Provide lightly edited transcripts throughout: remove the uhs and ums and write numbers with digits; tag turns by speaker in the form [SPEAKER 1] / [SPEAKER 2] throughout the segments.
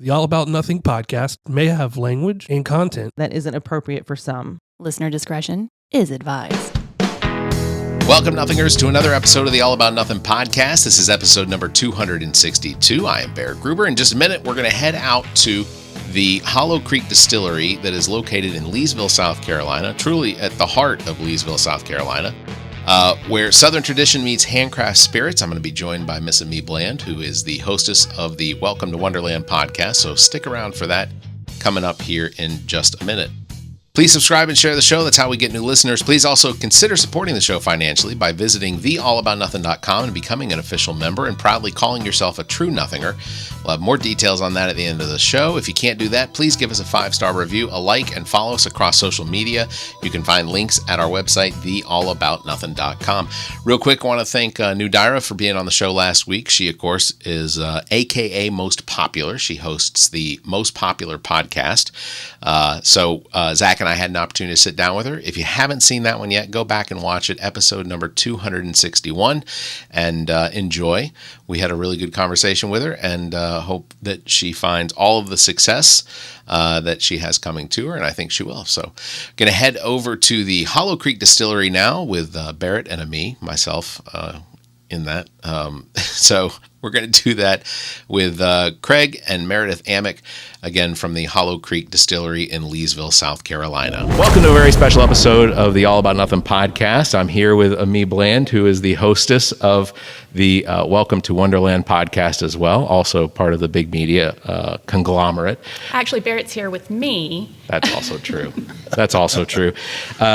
[SPEAKER 1] The All About Nothing podcast may have language and content
[SPEAKER 2] that isn't appropriate for some.
[SPEAKER 3] Listener discretion is advised.
[SPEAKER 4] Welcome, Nothingers, to another episode of the All About Nothing podcast. This is episode number 262. I am Barrett Gruber. In just a minute, we're going to head out to the Hollow Creek Distillery that is located in Leesville, South Carolina, truly at the heart of Leesville, South Carolina, where Southern tradition meets handcraft spirits. I'm going to be joined by Miss Amy Bland, who is the hostess of the Welcome to Wonderland podcast, so stick around for that coming up here in just a minute. Please subscribe and share the show. That's how we get new listeners. Please also consider supporting the show financially by visiting theallaboutnothing.com and becoming an official member and proudly calling yourself a true nothinger. We'll have more details on that at the end of the show. If you can't do that, please give us a 5-star review, a like, and follow us across social media. You can find links at our website, theallaboutnothing.com. Real quick, I want to thank Nudaira for being on the show last week. She, of course, is AKA Most Popular. She hosts the Most Popular podcast. So Zach and I had an opportunity to sit down with her. If you haven't seen that one yet, go back and watch it, episode number 261, and enjoy. We had a really good conversation with her, and hope that she finds all of the success that she has coming to her, and I think she will. So going to head over to the Hollow Creek Distillery now with Barrett and Amy, myself in that. So we're going to do that with Craig and Meredith Amick, again from the Hollow Creek Distillery in Leesville, South Carolina. Welcome to a very special episode of the All About Nothing podcast. I'm here with Amy Bland, who is the hostess of the Welcome to Wonderland podcast as well, also part of the big media conglomerate.
[SPEAKER 3] Actually, Barrett's here with me.
[SPEAKER 4] That's also true. That's also true.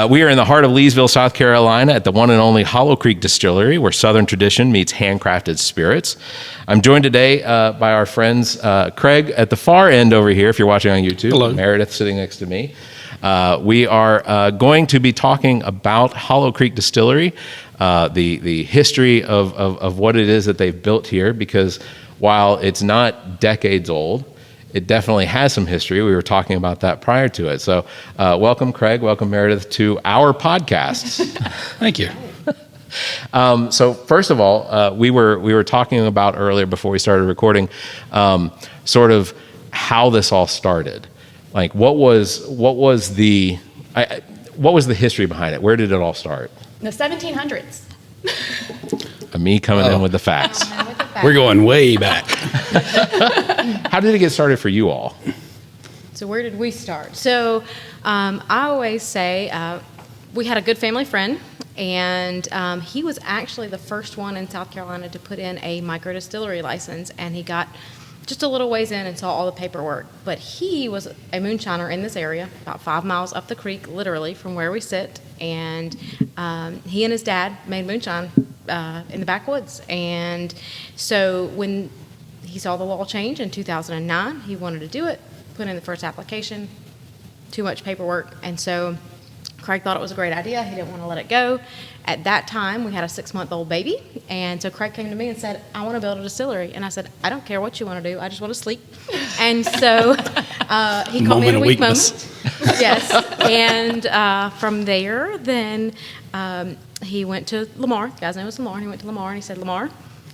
[SPEAKER 4] We are in the heart of Leesville, South Carolina at the one and only Hollow Creek Distillery, where Southern tradition meets handcrafted spirits. I'm joined today by our friends Craig at the far end over here, if you're watching on YouTube.
[SPEAKER 5] Hello.
[SPEAKER 4] Meredith sitting next to me. We are going to be talking about Hollow Creek Distillery, the history of what it is that they've built here, because while it's not decades old, it definitely has some history. We were talking about that prior to it. So welcome, Craig. Welcome, Meredith, to our podcast.
[SPEAKER 5] Thank you.
[SPEAKER 4] So first of all, we were talking about earlier before we started recording, sort of how this all started. Like, what was the history behind it? Where did it all start?
[SPEAKER 3] The 1700s.
[SPEAKER 4] Me coming in with the facts.
[SPEAKER 5] We're going way back.
[SPEAKER 4] How did it get started for you all?
[SPEAKER 6] So where did we start? So I always say we had a good family friend, and he was actually the first one in South Carolina to put in a microdistillery license, and he got just a little ways in and saw all the paperwork. But he was a moonshiner in this area, about 5 miles up the creek, literally, from where we sit. And he and his dad made moonshine in the backwoods. And so when he saw the law change in 2009, he wanted to do it, put in the first application, too much paperwork. And so Craig thought it was a great idea. He didn't want to let it go. At that time, we had a 6-month-old baby, and so Craig came to me and said, I want to build a distillery. And I said, I don't care what you want to do. I just want to sleep. And so he called me in a weak moment. Yes. And from there, then he went to Lamar. The guy's name was Lamar. He went to Lamar, and he said, Lamar,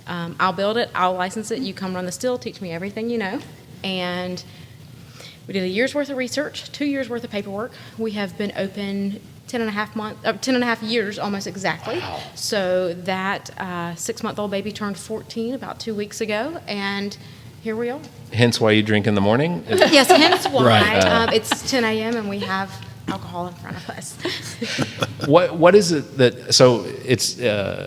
[SPEAKER 6] I'll build it. I'll license it. You come run the still, teach me everything you know. And we did a year's worth of research, 2 years worth of paperwork. We have been open 10 and a half years, almost exactly.
[SPEAKER 4] Wow. So
[SPEAKER 6] that 6-month-old baby turned 14 about 2 weeks ago, and here we are.
[SPEAKER 4] Hence why you drink in the morning?
[SPEAKER 6] Yes, hence why.
[SPEAKER 5] Right.
[SPEAKER 6] It's 10 a.m. and we have alcohol in front of us.
[SPEAKER 4] What is it that, so it's,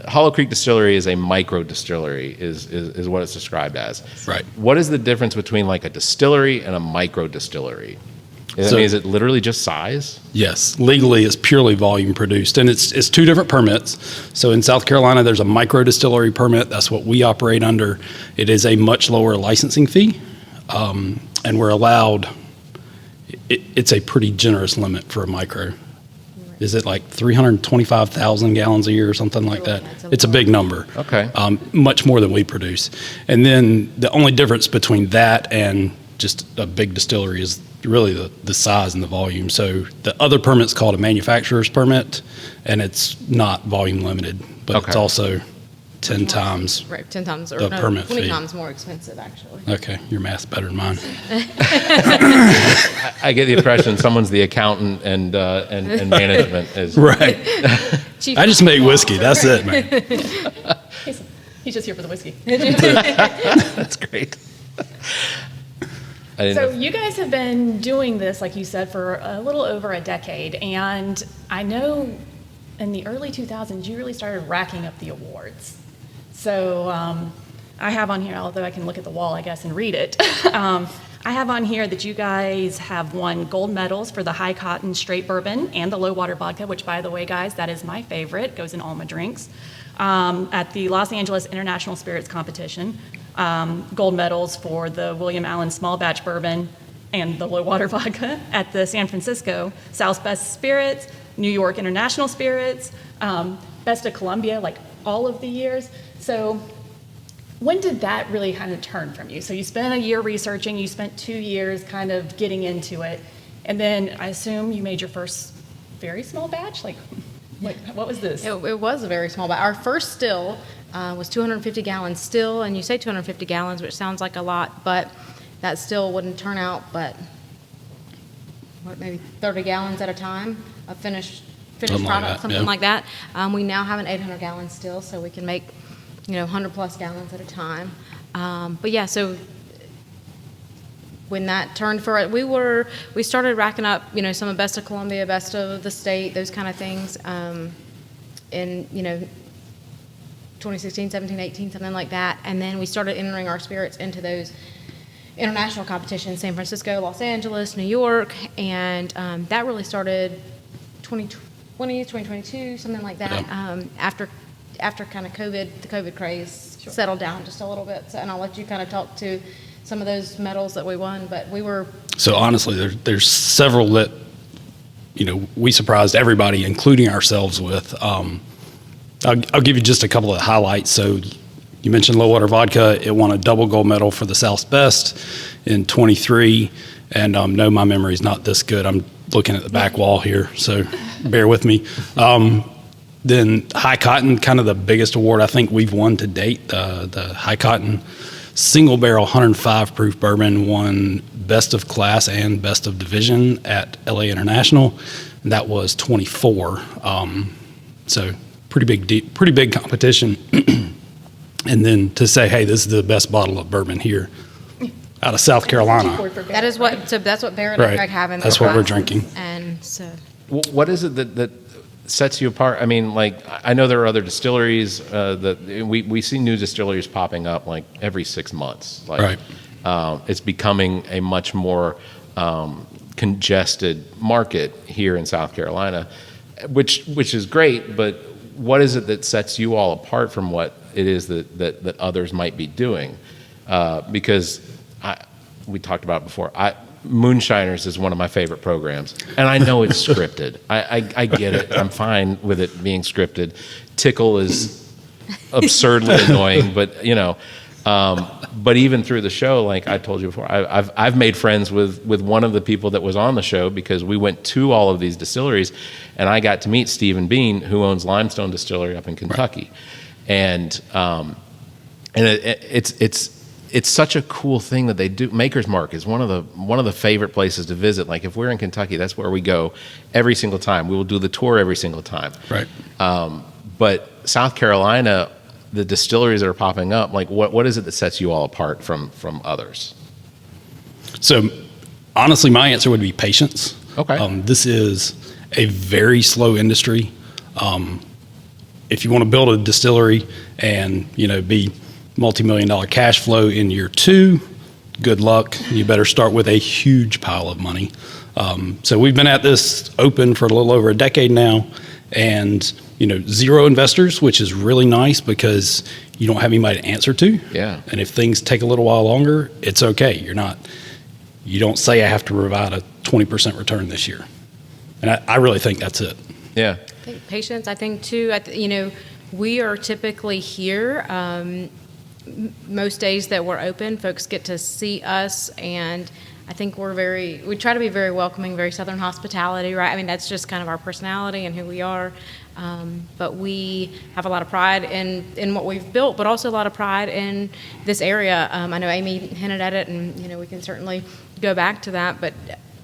[SPEAKER 4] Hollow Creek Distillery is a micro distillery, is what it's described as.
[SPEAKER 5] Right.
[SPEAKER 4] What is the difference between like a distillery and a micro distillery? Is it literally just size?
[SPEAKER 5] Yes, legally it's purely volume produced, and it's 2 different permits. So in South Carolina, there's a micro distillery permit. That's what we operate under. It is a much lower licensing fee, and we're allowed. It's a pretty generous limit for a micro. Is it like 325,000 gallons a year or something like that? It's a big number.
[SPEAKER 4] Okay.
[SPEAKER 5] Much more than we produce. And then the only difference between that and just a big distillery is really the size and the volume. So the other permit's called a manufacturer's permit, and it's not volume limited, but It's also 10 times.
[SPEAKER 6] Right, 10 times or
[SPEAKER 5] The
[SPEAKER 6] no,
[SPEAKER 5] permit
[SPEAKER 6] 20
[SPEAKER 5] fee.
[SPEAKER 6] times more expensive, actually.
[SPEAKER 5] Okay, your math's better than mine.
[SPEAKER 4] I get the impression someone's the accountant and management is
[SPEAKER 5] Right.
[SPEAKER 6] Chief
[SPEAKER 5] I just make whiskey. That's it, man.
[SPEAKER 3] He's just here for the whiskey.
[SPEAKER 4] That's great. I didn't
[SPEAKER 3] So
[SPEAKER 4] know.
[SPEAKER 3] you guys have been doing this, like you said, for a little over a decade, and I know in the early 2000s you really started racking up the awards. So I have on here, although I can look at the wall, I guess, and read it. I have on here that you guys have won gold medals for the high cotton straight bourbon and the low water vodka, which, by the way, guys, that is my favorite, goes in all my drinks, at the Los Angeles International Spirits Competition. Gold medals for the William Allen Small Batch Bourbon and the low water vodka at the San Francisco South's Best Spirits, New York International Spirits, Best of Columbia, like all of the years. So when did that really kind of turn from you? So you spent a year researching, you spent 2 years kind of getting into it, and then I assume you made your first very small batch? Like what was this?
[SPEAKER 6] It was a very small batch. Our first still was 250 gallons still, and you say 250 gallons, which sounds like a lot, but that still wouldn't turn out but maybe 30 gallons at a time of finished
[SPEAKER 5] Something like
[SPEAKER 6] product,
[SPEAKER 5] that,
[SPEAKER 6] something
[SPEAKER 5] yeah.
[SPEAKER 6] like that. We now have an 800 gallon still, so we can make 100 plus gallons at a time. But yeah, so when that turned for it, we started racking up, some of Best of Columbia, Best of the State, those kind of things, in 2016, 17, 18, something like that. And then we started entering our spirits into those international competitions, San Francisco, Los Angeles, New York, and that really started 2020, 2022, something like that, after kind of COVID, the COVID craze settled down just a little bit. So, and I'll let you kind of talk to some of those medals that we won, but we were...
[SPEAKER 5] So honestly, there's several that, we surprised everybody, including ourselves with. I'll give you just a couple of highlights. So you mentioned low water vodka. It won a double gold medal for the South's Best in 23. And no, my memory's not this good. I'm looking at the back wall here, so bear with me. Then high cotton, kind of the biggest award I think we've won to date. The high cotton single barrel 105 proof bourbon won best of class and best of division at LA International. And that was 24. So pretty big competition. And then to say, hey, this is the best bottle of bourbon here out of South Carolina.
[SPEAKER 6] that's what Meredith and Craig have in their
[SPEAKER 5] That's what we're
[SPEAKER 6] glasses.
[SPEAKER 5] drinking.
[SPEAKER 6] And so...
[SPEAKER 4] What is it that sets you apart? I mean, like, I know there are other distilleries that we see new distilleries popping up like every 6 months. Like,
[SPEAKER 5] Right.
[SPEAKER 4] It's becoming a much more congested market here in South Carolina, which is great. But what is it that sets you all apart from what it is that others might be doing? Because we talked about it before. Moonshiners is one of my favorite programs, and I know it's scripted. I get it. I'm fine with it being scripted. Tickle is absurdly annoying, but but even through the show, like I told you before, I've made friends with one of the people that was on the show because we went to all of these distilleries, and I got to meet Stephen Bean, who owns Limestone Distillery up in Kentucky, and it's such a cool thing that they do. Maker's Mark is one of the favorite places to visit. Like if we're in Kentucky, that's where we go every single time. We will do the tour every single time.
[SPEAKER 5] Right.
[SPEAKER 4] But South Carolina, the distilleries that are popping up, like what is it that sets you all apart from others?
[SPEAKER 5] So honestly, my answer would be patience.
[SPEAKER 4] Okay.
[SPEAKER 5] This is a very slow industry. If you want to build a distillery and, be multi-million-dollar cash flow in year 2, good luck. You better start with a huge pile of money. So we've been at this open for a little over a decade now, and zero investors, which is really nice because you don't have anybody to answer to.
[SPEAKER 4] Yeah.
[SPEAKER 5] And if things take a little while longer, it's okay. You don't say I have to provide a 20% return this year. And I really think that's it.
[SPEAKER 4] Yeah.
[SPEAKER 6] I think patience. I think too. We are typically here. Most days that we're open, folks get to see us, and I think we try to be very welcoming, very Southern hospitality, right? I mean, that's just kind of our personality and who we are. But we have a lot of pride in what we've built, but also a lot of pride in this area. I know Amy hinted at it, and we can certainly go back to that. But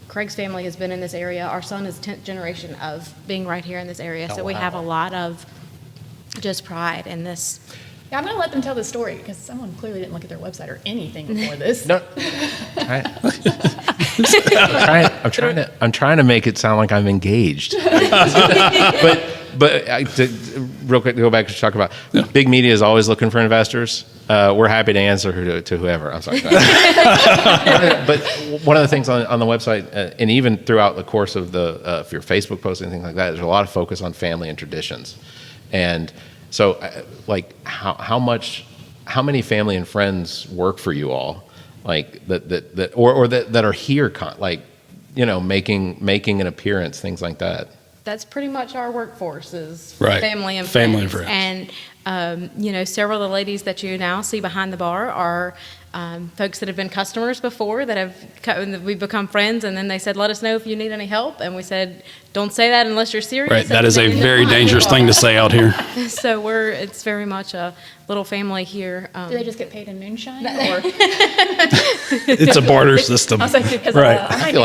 [SPEAKER 6] Craig's family has been in this area. Our son is 10th generation of being right here in this area, so we have a lot of just pride in this.
[SPEAKER 3] Yeah, I'm going to let them tell the story because someone clearly didn't look at their website or anything before this.
[SPEAKER 4] No, I'm trying to make it sound like I'm engaged. but real quick to go back to talk about big media is always looking for investors. We're happy to answer to whoever. I'm sorry. But one of the things on the website, and even throughout the course of if your Facebook posts and things like that, there's a lot of focus on family and traditions. And so, like, how many family and friends work for you all, like that are here, making an appearance, things like that.
[SPEAKER 6] That's pretty much our workforce is
[SPEAKER 5] Right.
[SPEAKER 6] family and
[SPEAKER 5] Family
[SPEAKER 6] friends.
[SPEAKER 5] and
[SPEAKER 6] And several of the ladies that you now see behind the bar are folks that have been customers before we've become friends, and then they said, let us know if you need any help, and we said, don't say that unless you're serious.
[SPEAKER 5] Right. That is a very dangerous thing to say out here.
[SPEAKER 6] So it's very much a little family here.
[SPEAKER 3] Do they just get paid in moonshine? Or?
[SPEAKER 5] It's a barter system.
[SPEAKER 3] I was like, because
[SPEAKER 5] Right.
[SPEAKER 3] I feel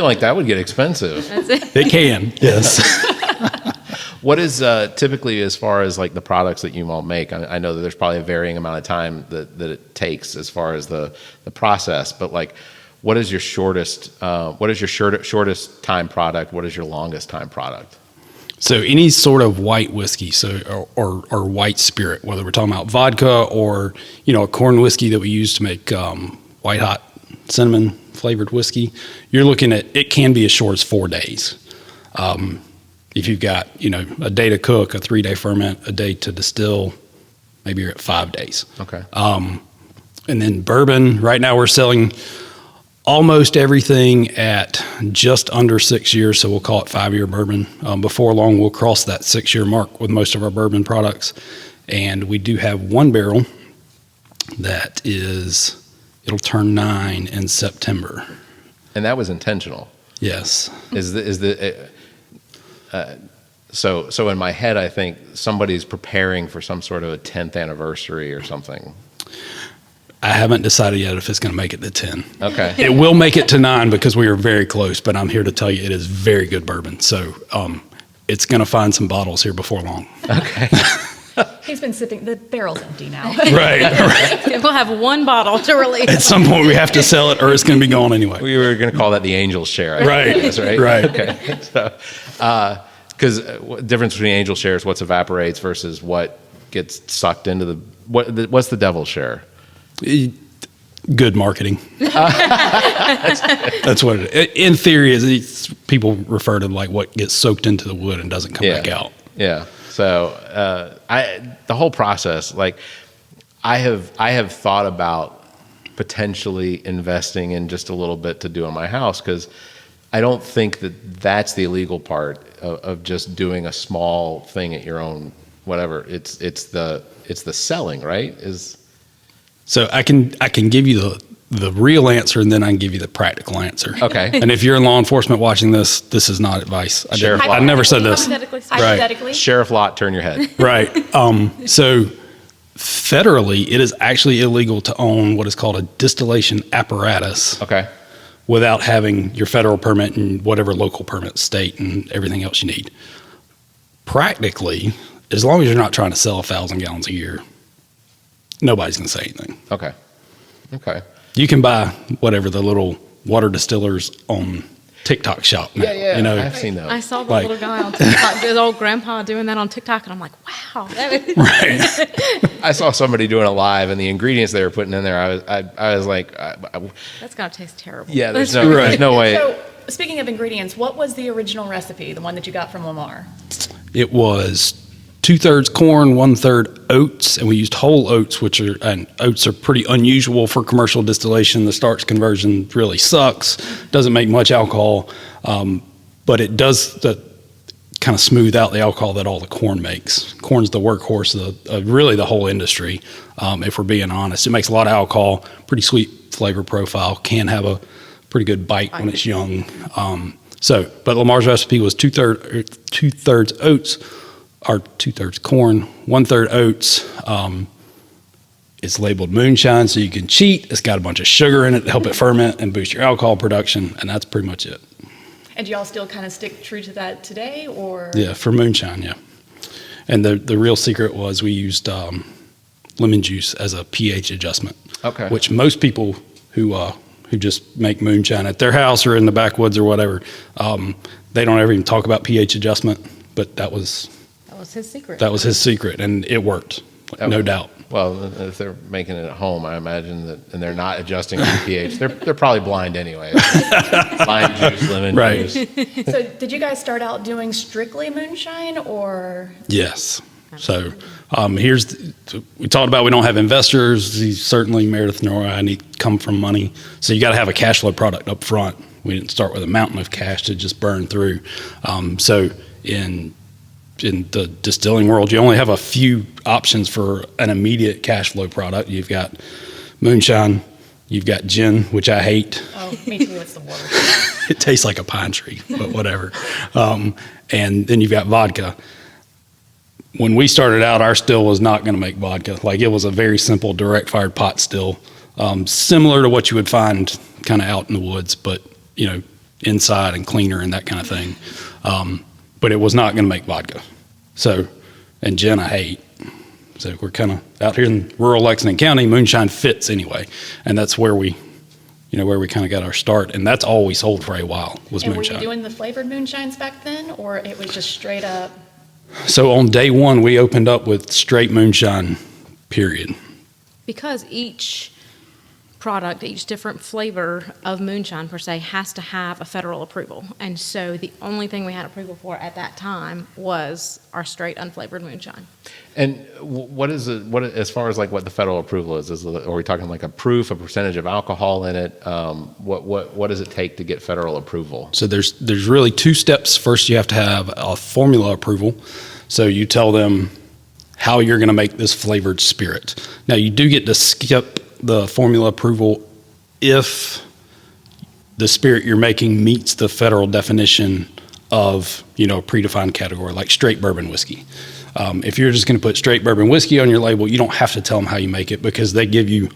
[SPEAKER 3] like
[SPEAKER 4] that would get expensive.
[SPEAKER 5] It can, yes.
[SPEAKER 4] What is typically, as far as like the products that you all make? I know that there's probably a varying amount of time that it takes as far as the process, but like, what is your shortest time product? What is your longest time product?
[SPEAKER 5] So any sort of white whiskey, or white spirit, whether we're talking about vodka or a corn whiskey that we use to make white hot cinnamon flavored whiskey, you're looking at, it can be as short as 4 days. If you've got a day to cook, a 3-day ferment, a day to distill, maybe you're at 5 days.
[SPEAKER 4] Okay.
[SPEAKER 5] And then bourbon, right now we're selling almost everything at just under 6 years, so we'll call it 5-year bourbon. Before long, we'll cross that 6-year mark with most of our bourbon products. And we do have one barrel that it'll turn 9 in September.
[SPEAKER 4] And that was intentional.
[SPEAKER 5] Yes.
[SPEAKER 4] So in my head, I think somebody's preparing for some sort of a 10th anniversary or something.
[SPEAKER 5] I haven't decided yet if it's going to make it to 10.
[SPEAKER 4] Okay.
[SPEAKER 5] It will make it to 9 because we are very close, but I'm here to tell you it is very good bourbon. So it's going to find some bottles here before long.
[SPEAKER 4] Okay.
[SPEAKER 3] He's been sipping. The barrel's empty now.
[SPEAKER 5] Right.
[SPEAKER 6] We'll have one bottle to release.
[SPEAKER 5] At some point we have to sell it or it's going to be gone anyway.
[SPEAKER 4] We were going to call that the angel share.
[SPEAKER 5] Right.
[SPEAKER 4] Guess, right.
[SPEAKER 5] Right.
[SPEAKER 4] Okay. So, because difference between angel shares, what evaporates versus what gets sucked into what's the devil share?
[SPEAKER 5] Good marketing. That's what it is. In theory, people refer to like what gets soaked into the wood and doesn't come back out.
[SPEAKER 4] Yeah. So the whole process, like I have thought about potentially investing in just a little bit to do in my house, because I don't think that's the illegal part of just doing a small thing at your own whatever. It's the selling, right?
[SPEAKER 5] So I can give you the real answer, and then I can give you the practical answer.
[SPEAKER 4] Okay.
[SPEAKER 5] And if you're in law enforcement watching this, this is not advice. I never said this.
[SPEAKER 3] Hypothetically.
[SPEAKER 4] Sheriff Lott, turn your head.
[SPEAKER 5] Right. So federally, it is actually illegal to own what is called a distillation apparatus.
[SPEAKER 4] Okay.
[SPEAKER 5] Without having your federal permit and whatever local permit, state, and everything else you need. Practically, as long as you're not trying to sell 1,000 gallons a year, nobody's going to say anything.
[SPEAKER 4] Okay.
[SPEAKER 5] You can buy whatever the little water distillers on TikTok shop now.
[SPEAKER 4] Yeah. I've seen those.
[SPEAKER 6] I saw the little guy on TikTok, the old grandpa doing that on TikTok, and I'm like, wow.
[SPEAKER 5] Right.
[SPEAKER 4] I saw somebody doing it live, and the ingredients they were putting in there, I was like,
[SPEAKER 6] That's got to taste terrible.
[SPEAKER 4] yeah, there's no way.
[SPEAKER 3] So, speaking of ingredients, what was the original recipe, the one that you got from Lamar?
[SPEAKER 5] It was 2/3 corn, 1/3 oats, and we used whole oats, and oats are pretty unusual for commercial distillation. The starch conversion really sucks, doesn't make much alcohol, but it does kind of smooth out the alcohol that all the corn makes. Corn's the workhorse of really the whole industry, if we're being honest. It makes a lot of alcohol, pretty sweet flavor profile, can have a pretty good bite when it's young. But Lamar's recipe was two-thirds oats, or two-thirds corn, one-third oats. It's labeled moonshine, so you can cheat. It's got a bunch of sugar in it to help it ferment and boost your alcohol production, and that's pretty much it.
[SPEAKER 3] And do y'all still kind of stick true to that today, or?
[SPEAKER 5] Yeah, for moonshine, yeah. And the real secret was we used lemon juice as a pH adjustment.
[SPEAKER 4] Okay.
[SPEAKER 5] Which most people who just make moonshine at their house or in the backwoods or whatever, they don't ever even talk about pH adjustment. But that was
[SPEAKER 6] his secret.
[SPEAKER 5] That was his secret, and it worked, no doubt.
[SPEAKER 4] Well, if they're making it at home, I imagine that, and they're not adjusting the pH, they're probably blind anyway. Lime juice, lemon
[SPEAKER 5] Right.
[SPEAKER 4] juice.
[SPEAKER 3] So did you guys start out doing strictly moonshine, or?
[SPEAKER 5] Yes. So we talked about we don't have investors. Certainly Meredith nor I need come from money. So you got to have a cash flow product up front. We didn't start with a mountain of cash to just burn through. So in the distilling world, you only have a few options for an immediate cash flow product. You've got moonshine, you've got gin, which I hate.
[SPEAKER 3] Oh, me too, it's the worst.
[SPEAKER 5] It tastes like a pine tree, but whatever. And then you've got vodka. When we started out, our still was not going to make vodka. Like, it was a very simple direct fired pot still, similar to what you would find kind of out in the woods, but inside and cleaner and that kind of thing. But it was not going to make vodka. So, and gin I hate. So we're kind of out here in rural Lexington County. Moonshine fits anyway, and that's where we kind of got our start. And that's all we sold for a while was
[SPEAKER 3] And
[SPEAKER 5] moonshine.
[SPEAKER 3] were you doing the flavored moonshines back then, or it was just straight up?
[SPEAKER 5] So on day one, we opened up with straight moonshine, period.
[SPEAKER 6] Because each product, each different flavor of moonshine per se has to have a federal approval. And so the only thing we had approval for at that time was our straight unflavored moonshine.
[SPEAKER 4] And what is it? What as far as like what the federal approval is? Are we talking like a proof, a percentage of alcohol in it? What does it take to get federal approval?
[SPEAKER 5] So there's really two steps. First, you have to have a formula approval. So you tell them how you're going to make this flavored spirit. Now you do get to skip the formula approval if the spirit you're making meets the federal definition of a predefined category, like straight bourbon whiskey. If you're just going to put straight bourbon whiskey on your label, you don't have to tell them how you make it, because they give you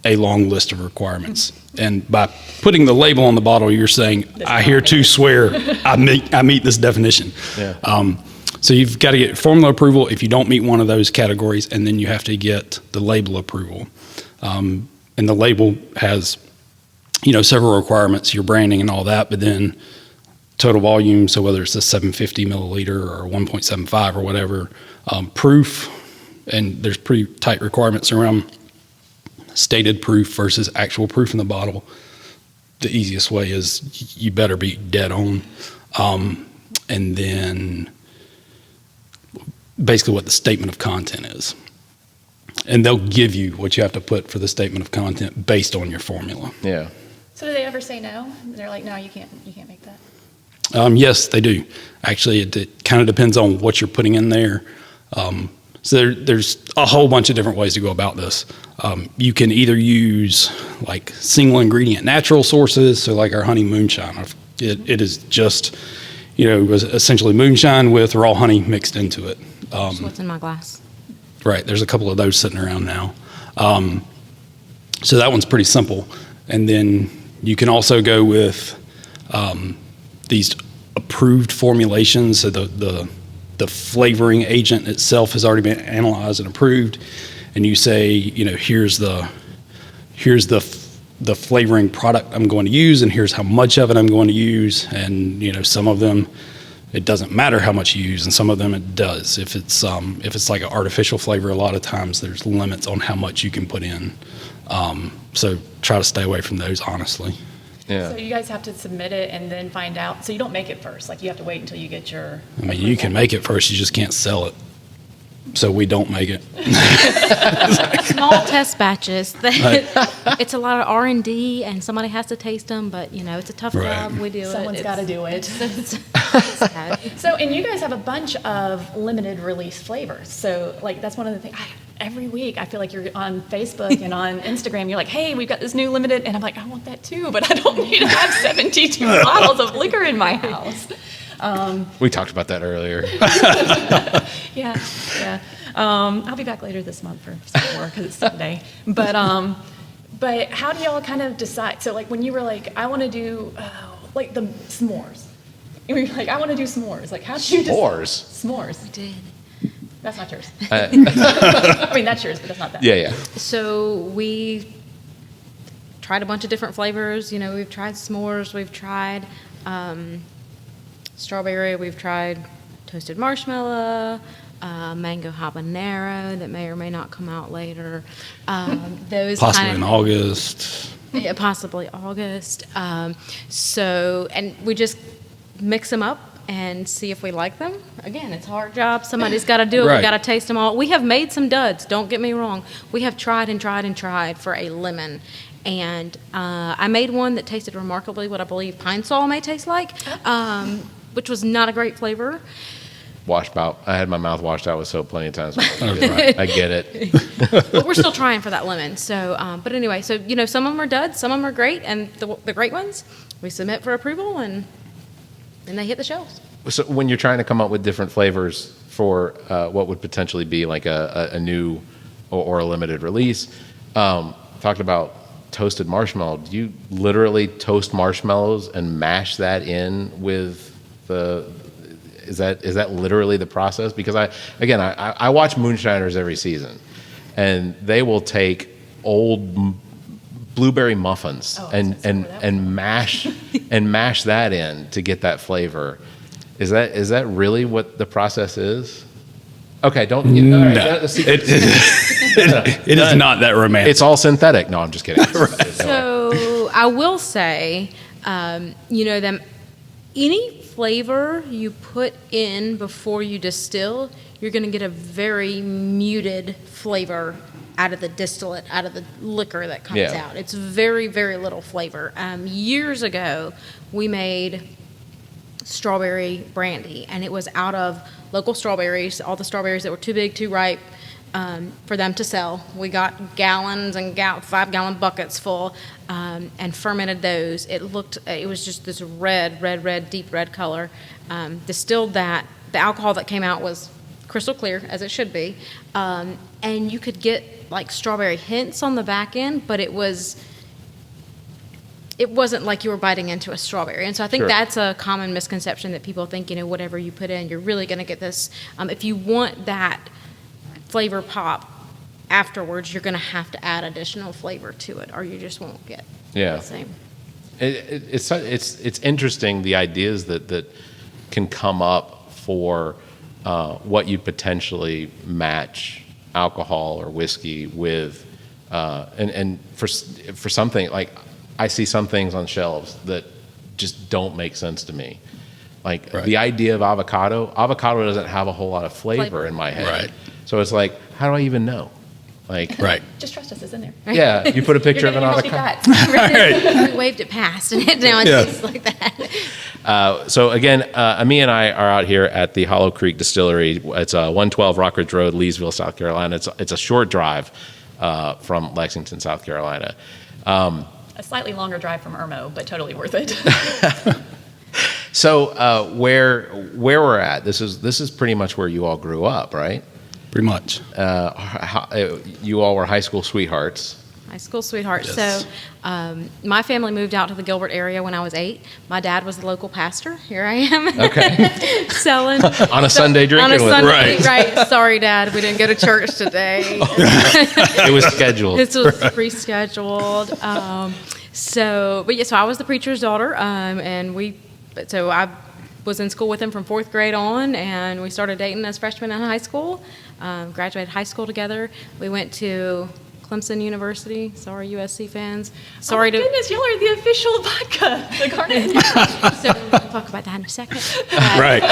[SPEAKER 5] a long list of requirements. And by putting the label on the bottle, you're saying, I hereto swear I meet this definition.
[SPEAKER 4] Yeah.
[SPEAKER 5] So you've got to get formula approval if you don't meet one of those categories, and then you have to get the label approval. And the label has, several requirements, your branding and all that, but then total volume, so whether it's a 750 milliliter or 1.75 or whatever, proof, and there's pretty tight requirements around stated proof versus actual proof in the bottle. The easiest way is you better be dead on. And then basically what the statement of content is. And they'll give you what you have to put for the statement of content based on your formula.
[SPEAKER 4] Yeah.
[SPEAKER 3] So do they ever say no? They're like, no, you can't make that.
[SPEAKER 5] Yes, they do. Actually, it kind of depends on what you're putting in there. So there's a whole bunch of different ways to go about this. You can either use like single ingredient natural sources, so like our honey moonshine. It is just, it was essentially moonshine with raw honey mixed into it.
[SPEAKER 6] That's what's in my glass.
[SPEAKER 5] Right, there's a couple of those sitting around now. So that one's pretty simple. And then you can also go with these approved formulations. So the flavoring agent itself has already been analyzed and approved. And you say, here's the flavoring product I'm going to use, and here's how much of it I'm going to use. And some of them, it doesn't matter how much you use, and some of them it does. If it's like an artificial flavor, a lot of times there's limits on how much you can put in. So try to stay away from those, honestly.
[SPEAKER 4] Yeah.
[SPEAKER 3] So you guys have to submit it and then find out. So you don't make it first. Like, you have to wait until you get your.
[SPEAKER 5] I mean, you can make it first, you just can't sell it. So we don't make it.
[SPEAKER 6] Small test batches. It's a lot of R&D, and somebody has to taste them. But it's a tough job. We do
[SPEAKER 3] Someone's got to do it.
[SPEAKER 6] It's sad.
[SPEAKER 3] So, and you guys have a bunch of limited release flavors. So, like, that's one of the things. every week I feel like you're on Facebook and on Instagram. You're like, hey, we've got this new limited. And I'm like, I want that too, but I don't need to have 72 bottles of liquor in my house.
[SPEAKER 4] We talked about that earlier.
[SPEAKER 3] Yeah. I'll be back later this month for some more because it's Sunday. But how do y'all kind of decide? So like when you were like, I want to do like the s'mores. And we were like, I want to do s'mores. Like how did you decide? S'mores.
[SPEAKER 6] We did.
[SPEAKER 3] That's not yours. I mean, that's yours, but that's not that.
[SPEAKER 4] Yeah.
[SPEAKER 6] So we tried a bunch of different flavors. You know, we've tried s'mores, we've tried strawberry, we've tried toasted marshmallow, mango habanero that may or may not come out later. Those
[SPEAKER 5] Possibly
[SPEAKER 6] kind
[SPEAKER 5] in
[SPEAKER 6] of,
[SPEAKER 5] August.
[SPEAKER 6] Yeah, possibly August. So, and we just mix them up and see if we like them. Again, it's a hard job. Somebody's got to do it.
[SPEAKER 5] Right.
[SPEAKER 6] We've got to taste them all. We have made some duds, don't get me wrong. We have tried and tried and tried for a lemon. And I made one that tasted remarkably what I believe pine sol may taste like, which was not a great flavor.
[SPEAKER 4] Washed out. I had my mouth washed out with soap plenty of times. I get it.
[SPEAKER 6] But we're still trying for that lemon. So, but anyway, so, you know, some of them are duds, some of them are great. And the great ones, we submit for approval and they hit the shelves.
[SPEAKER 4] So when you're trying to come up with different flavors for what would potentially be like a new or a limited release, talked about toasted marshmallow. Do you literally toast marshmallows and mash that in with the? Is that literally the process? Because I watch moonshiners every season, and they will take old blueberry muffins and mash that in to get that flavor. Is that really what the process is? Okay, don't.
[SPEAKER 5] No, it is not that romantic.
[SPEAKER 4] It's all synthetic. No, I'm just kidding.
[SPEAKER 5] Right.
[SPEAKER 6] So I will say, you know, any flavor you put in before you distill, you're going to get a very muted flavor out of the distillate, out of the liquor that comes out. It's very, very little flavor. Years ago, we made strawberry brandy, and it was out of local strawberries, all the strawberries that were too big, too ripe for them to sell. We got gallons and 5-gallon buckets full and fermented those. It was just this red, deep red color. Distilled that. The alcohol that came out was crystal clear, as it should be. And you could get like strawberry hints on the back end, but it wasn't like you were biting into a strawberry. And so I think that's a common misconception that people think, you know, whatever you put in, you're really going to get this. If you want that flavor pop afterwards, you're going to have to add additional flavor to it, or you just won't get the same.
[SPEAKER 4] It's interesting, the ideas that can come up for what you potentially match alcohol or whiskey with, and for something like, I see some things on shelves that just don't make sense to me. Like the idea of avocado doesn't have a whole lot of flavor in my head.
[SPEAKER 5] Right.
[SPEAKER 4] So it's like, how do I even know? Like,
[SPEAKER 3] Just trust us, it's in there.
[SPEAKER 4] yeah, you put a picture of an avocado.
[SPEAKER 6] We waved it past, and now it tastes like that.
[SPEAKER 4] So again, Ami and I are out here at the Hollow Creek Distillery. It's 112 Rockridge Road, Leesville, South Carolina. It's a short drive from Lexington, South Carolina.
[SPEAKER 3] A slightly longer drive from Irmo, but totally worth it.
[SPEAKER 4] So where we're at, this is pretty much where you all grew up, right?
[SPEAKER 5] Pretty much.
[SPEAKER 4] You all were high school sweethearts.
[SPEAKER 6] High school sweethearts.
[SPEAKER 5] Yes.
[SPEAKER 6] So my family moved out to the Gilbert area when I was 8. My dad was the local pastor. Here I am.
[SPEAKER 4] Okay.
[SPEAKER 6] Selling.
[SPEAKER 4] On a Sunday drinking with
[SPEAKER 6] Sunday, right. Sorry, Dad, we didn't go to church today.
[SPEAKER 4] It was scheduled.
[SPEAKER 6] This was pre-scheduled. So I was the preacher's daughter, so I was in school with him from 4th grade on, and we started dating as freshmen in high school. Graduated high school together. We went to Clemson University. Sorry, USC fans. Sorry
[SPEAKER 3] oh my goodness, y'all are the official vodka, the Garnet.
[SPEAKER 6] So we'll talk about that in a second.
[SPEAKER 5] Right.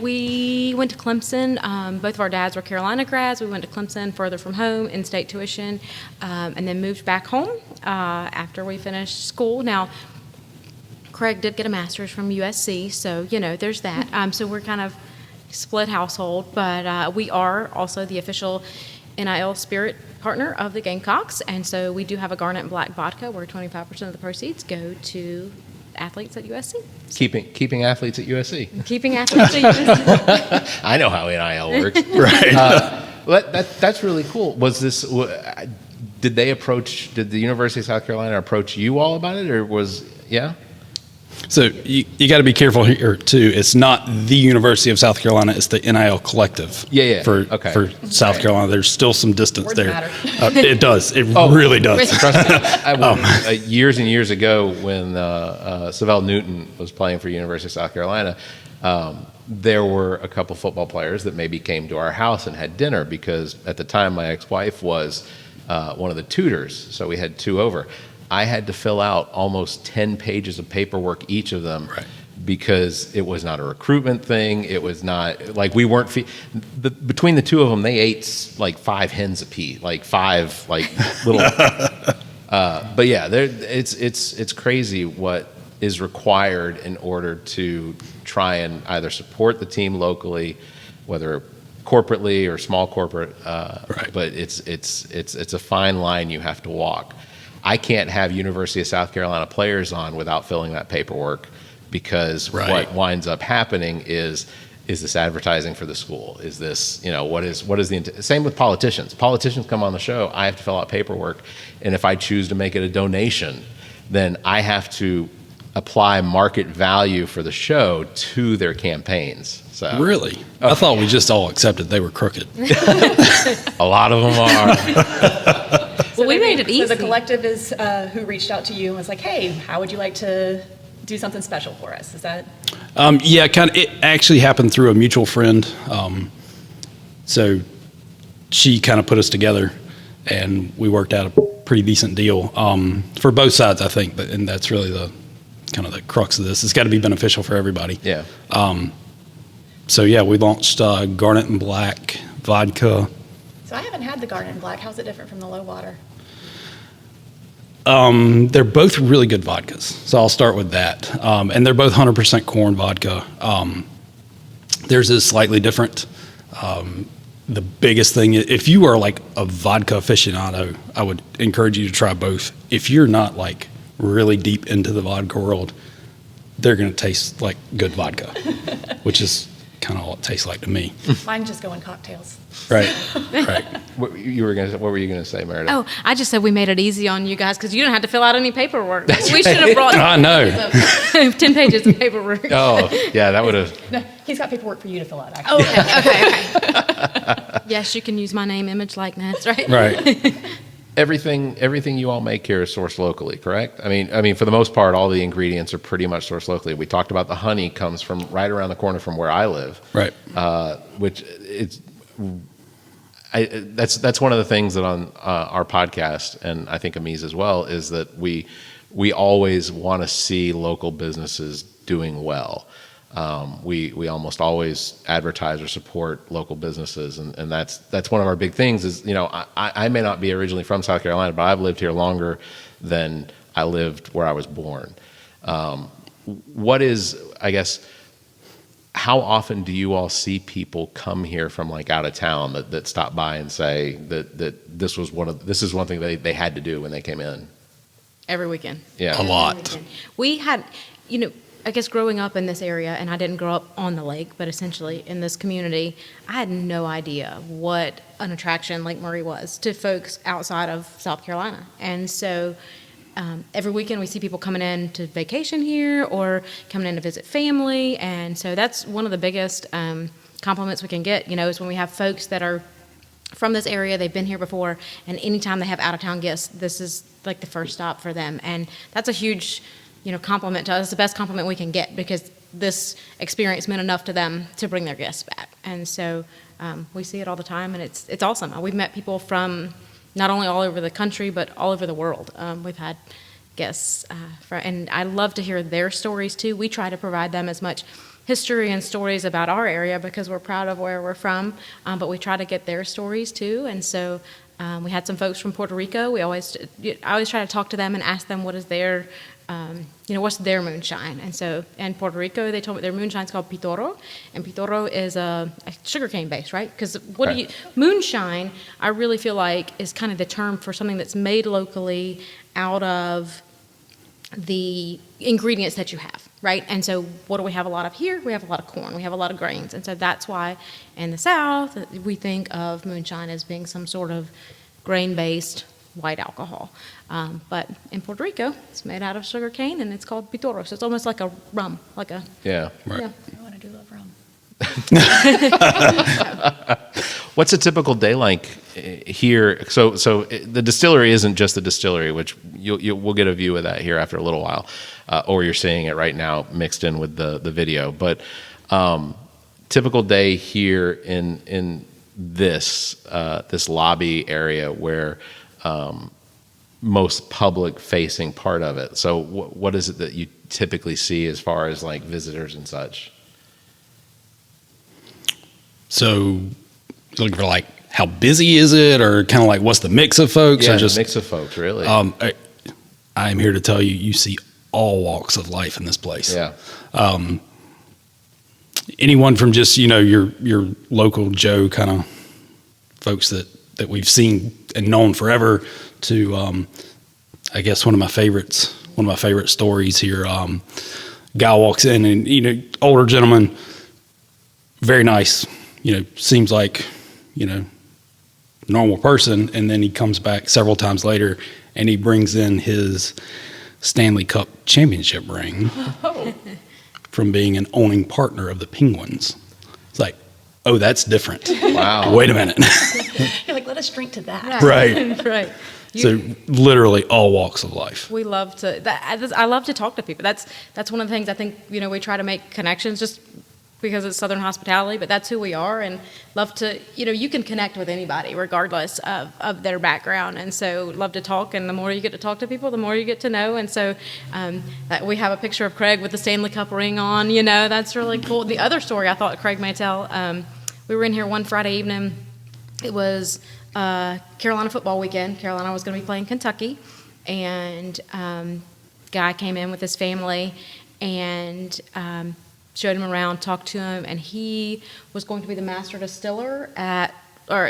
[SPEAKER 6] We went to Clemson. Both of our dads were Carolina grads. We went to Clemson, further from home, in-state tuition, and then moved back home after we finished school. Now, Craig did get a master's from USC, so, you know, there's that. So we're kind of split household, but we are also the official NIL spirit partner of the Gamecocks, and so we do have a Garnet and Black vodka where 25% of the proceeds go to athletes at USC.
[SPEAKER 4] Keeping athletes at USC.
[SPEAKER 6] Keeping athletes at USC.
[SPEAKER 4] I know how NIL works.
[SPEAKER 5] Right.
[SPEAKER 4] That's really cool. Was this? Did the University of South Carolina approach you all about it, or was yeah?
[SPEAKER 5] So you got to be careful here too. It's not the University of South Carolina; it's the NIL collective.
[SPEAKER 4] Yeah.
[SPEAKER 5] For South Carolina, there's still some distance
[SPEAKER 3] Words
[SPEAKER 5] there.
[SPEAKER 3] matter.
[SPEAKER 5] It does. It really does.
[SPEAKER 4] Trust me. Years and years ago, when Savell Newton was playing for University of South Carolina, there were a couple football players that maybe came to our house and had dinner because at the time my ex-wife was one of the tutors, so we had two over. I had to fill out almost 10 pages of paperwork, each of them, because it was not a recruitment thing. It was not like we weren't. Between the two of them, they ate like 5 hens apiece, like 5 little. But yeah, it's crazy what is required in order to try and either support the team locally, whether corporately or small corporate. But it's a fine line you have to walk. I can't have University of South Carolina players on without filling that paperwork because what winds up happening is this advertising for the school? Is this, what is the same with politicians? Politicians come on the show, I have to fill out paperwork, and if I choose to make it a donation, then I have to apply market value for the show to their campaigns. So
[SPEAKER 5] Really? I thought we just all accepted they were crooked.
[SPEAKER 4] a lot of them are.
[SPEAKER 6] Well, we made it easy.
[SPEAKER 3] So the collective is who reached out to you and was like, hey, how would you like to do something special for us? Is that?
[SPEAKER 5] Yeah, kind of. It actually happened through a mutual friend. So she kind of put us together, and we worked out a pretty decent deal for both sides, I think. And that's really the kind of the crux of this. It's got to be beneficial for everybody.
[SPEAKER 4] Yeah.
[SPEAKER 5] So yeah, we launched Garnet and Black vodka.
[SPEAKER 3] So I haven't had the Garnet and Black. How's it different from the low water?
[SPEAKER 5] They're both really good vodkas. So I'll start with that. And they're both 100% corn vodka. Theirs is slightly different. The biggest thing, if you are like a vodka aficionado, I would encourage you to try both. If you're not like really deep into the vodka world, they're going to taste like good vodka, which is kind of all it tastes like to me.
[SPEAKER 3] Mine just go in cocktails.
[SPEAKER 5] Right.
[SPEAKER 4] What were you going to say, Meredith?
[SPEAKER 6] Oh, I just said we made it easy on you guys because you don't have to fill out any paperwork. We should have brought
[SPEAKER 5] I know.
[SPEAKER 6] 10 pages of paperwork.
[SPEAKER 4] Oh, yeah, that would have.
[SPEAKER 3] No, he's got paperwork for you to fill out, actually.
[SPEAKER 6] Okay. Yes, you can use my name, image, likeness, right?
[SPEAKER 5] Right.
[SPEAKER 4] Everything you all make here is sourced locally, correct? I mean, for the most part, all the ingredients are pretty much sourced locally. We talked about the honey comes from right around the corner from where I live,
[SPEAKER 5] Right.
[SPEAKER 4] Which that's one of the things that on our podcast, and I think Amis as well, is that we always want to see local businesses doing well. We almost always advertise or support local businesses, and that's one of our big things. Is I may not be originally from South Carolina, but I've lived here longer than I lived where I was born. What is, I guess, how often do you all see people come here from like out of town that stop by and say that this is one thing they had to do when they came in?
[SPEAKER 6] Every weekend.
[SPEAKER 4] Yeah,
[SPEAKER 5] A lot.
[SPEAKER 6] We had, I guess growing up in this area, and I didn't grow up on the lake, but essentially in this community, I had no idea what an attraction Lake Murray was to folks outside of South Carolina. And so every weekend we see people coming in to vacation here or coming in to visit family. And so that's one of the biggest compliments we can get, is when we have folks that are from this area, they've been here before, and anytime they have out-of-town guests, this is like the first stop for them. And that's a huge compliment to us, the best compliment we can get, because this experience meant enough to them to bring their guests back. And so we see it all the time, and it's awesome. We've met people from not only all over the country, but all over the world. We've had guests, and I love to hear their stories too. We try to provide them as much history and stories about our area because we're proud of where we're from, but we try to get their stories too. And so We had some folks from Puerto Rico. I always try to talk to them and ask them what is their, what's their moonshine. And so in Puerto Rico, they told me their moonshine's called Pitoro, and Pitoro is a sugarcane base, right? Because moonshine, I really feel like is kind of the term for something that's made locally out of the ingredients that you have, right? And so what do we have a lot of here? We have a lot of corn. We have a lot of grains. And so that's why in the South, we think of moonshine as being some sort of grain-based white alcohol. But in Puerto Rico, it's made out of sugar cane, and it's called Pitoro. So it's almost like a rum,
[SPEAKER 4] Yeah.
[SPEAKER 5] Right.
[SPEAKER 6] Yeah.
[SPEAKER 3] Oh, and I do love rum.
[SPEAKER 4] What's a typical day like here? So the distillery isn't just the distillery, which we'll get a view of that here after a little while, or you're seeing it right now mixed in with the video. But typical day here in this lobby area where most public facing part of it. So what is it that you typically see as far as like visitors and such?
[SPEAKER 5] So looking for like how busy is it, or kind of like what's the mix of folks?
[SPEAKER 4] Yeah,
[SPEAKER 5] or just
[SPEAKER 4] mix of folks, really.
[SPEAKER 5] I'm here to tell you, you see all walks of life in this place.
[SPEAKER 4] Yeah.
[SPEAKER 5] Anyone from just your local Joe kind of folks that we've seen and known forever to I guess one of my favorite stories here. Guy walks in and older gentleman, very nice. Seems like, normal person. And then he comes back several times later and he brings in his Stanley Cup championship ring from being an owning partner of the Penguins. It's like, oh, that's different.
[SPEAKER 4] Wow.
[SPEAKER 5] Wait a minute.
[SPEAKER 3] You're like, let us drink to that.
[SPEAKER 5] Right.
[SPEAKER 6] Right.
[SPEAKER 5] So literally all walks of life.
[SPEAKER 6] We love to. I love to talk to people. That's one of the things I think we try to make connections just because it's Southern hospitality, but that's who we are, and love to. You can connect with anybody regardless of their background, and so love to talk. And the more you get to talk to people, the more you get to know. And so we have a picture of Craig with the Stanley Cup ring on. That's really cool. The other story I thought Craig may tell. We were in here one Friday evening. It was Carolina football weekend. Carolina was going to be playing Kentucky, and guy came in with his family and showed him around, talked to him, and he was going to be the master distiller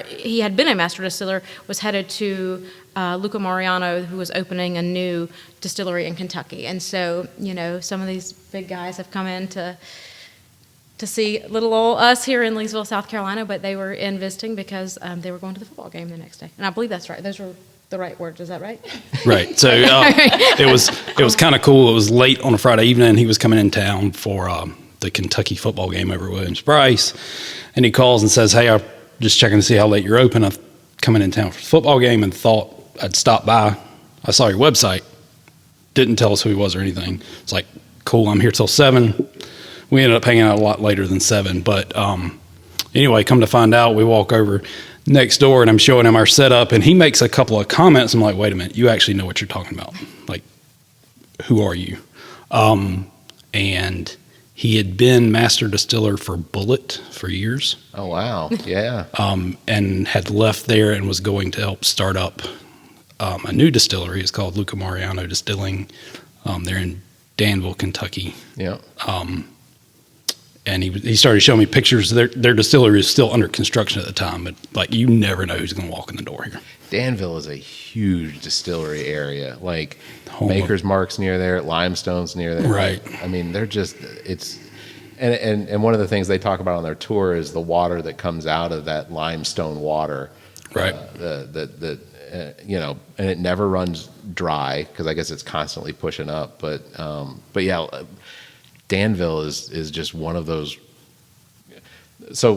[SPEAKER 6] he had been a master distiller, was headed to Luca Mariano, who was opening a new distillery in Kentucky. And so, some of these big guys have come in to see little old us here in Leesville, South Carolina, but they were in visiting because they were going to the football game the next day. And I believe that's right. Those were the right words. Is that right?
[SPEAKER 5] Right. So it was kind of cool. It was late on a Friday evening. He was coming in town for the Kentucky football game over at Williams-Brice, and he calls and says, "Hey, I'm just checking to see how late you're open. I'm coming in town for the football game and thought I'd stop by. I saw your website. Didn't tell us who he was or anything. It's like, cool. I'm here till 7. We ended up hanging out a lot later than 7. But anyway, come to find out, we walk over next door, and I'm showing him our setup, and he makes a couple of comments. I'm like, wait a minute, you actually know what you're talking about. Like, who are you? And he had been master distiller for Bullet for years.
[SPEAKER 4] Oh, wow. Yeah.
[SPEAKER 5] And had left there and was going to help start up a new distillery. It's called Luca Mariano Distilling. They're in Danville, Kentucky.
[SPEAKER 4] Yeah.
[SPEAKER 5] And he started showing me pictures. Their distillery is still under construction at the time, but like you never know who's going to walk in the door here.
[SPEAKER 4] Danville is a huge distillery area. Like
[SPEAKER 5] Home
[SPEAKER 4] Maker's Mark's near there, Limestone's near there.
[SPEAKER 5] Right.
[SPEAKER 4] I mean, they're just and one of the things they talk about on their tour is the water that comes out of that limestone water.
[SPEAKER 5] Right.
[SPEAKER 4] And it never runs dry because I guess it's constantly pushing up. But yeah. Danville is just one of those. So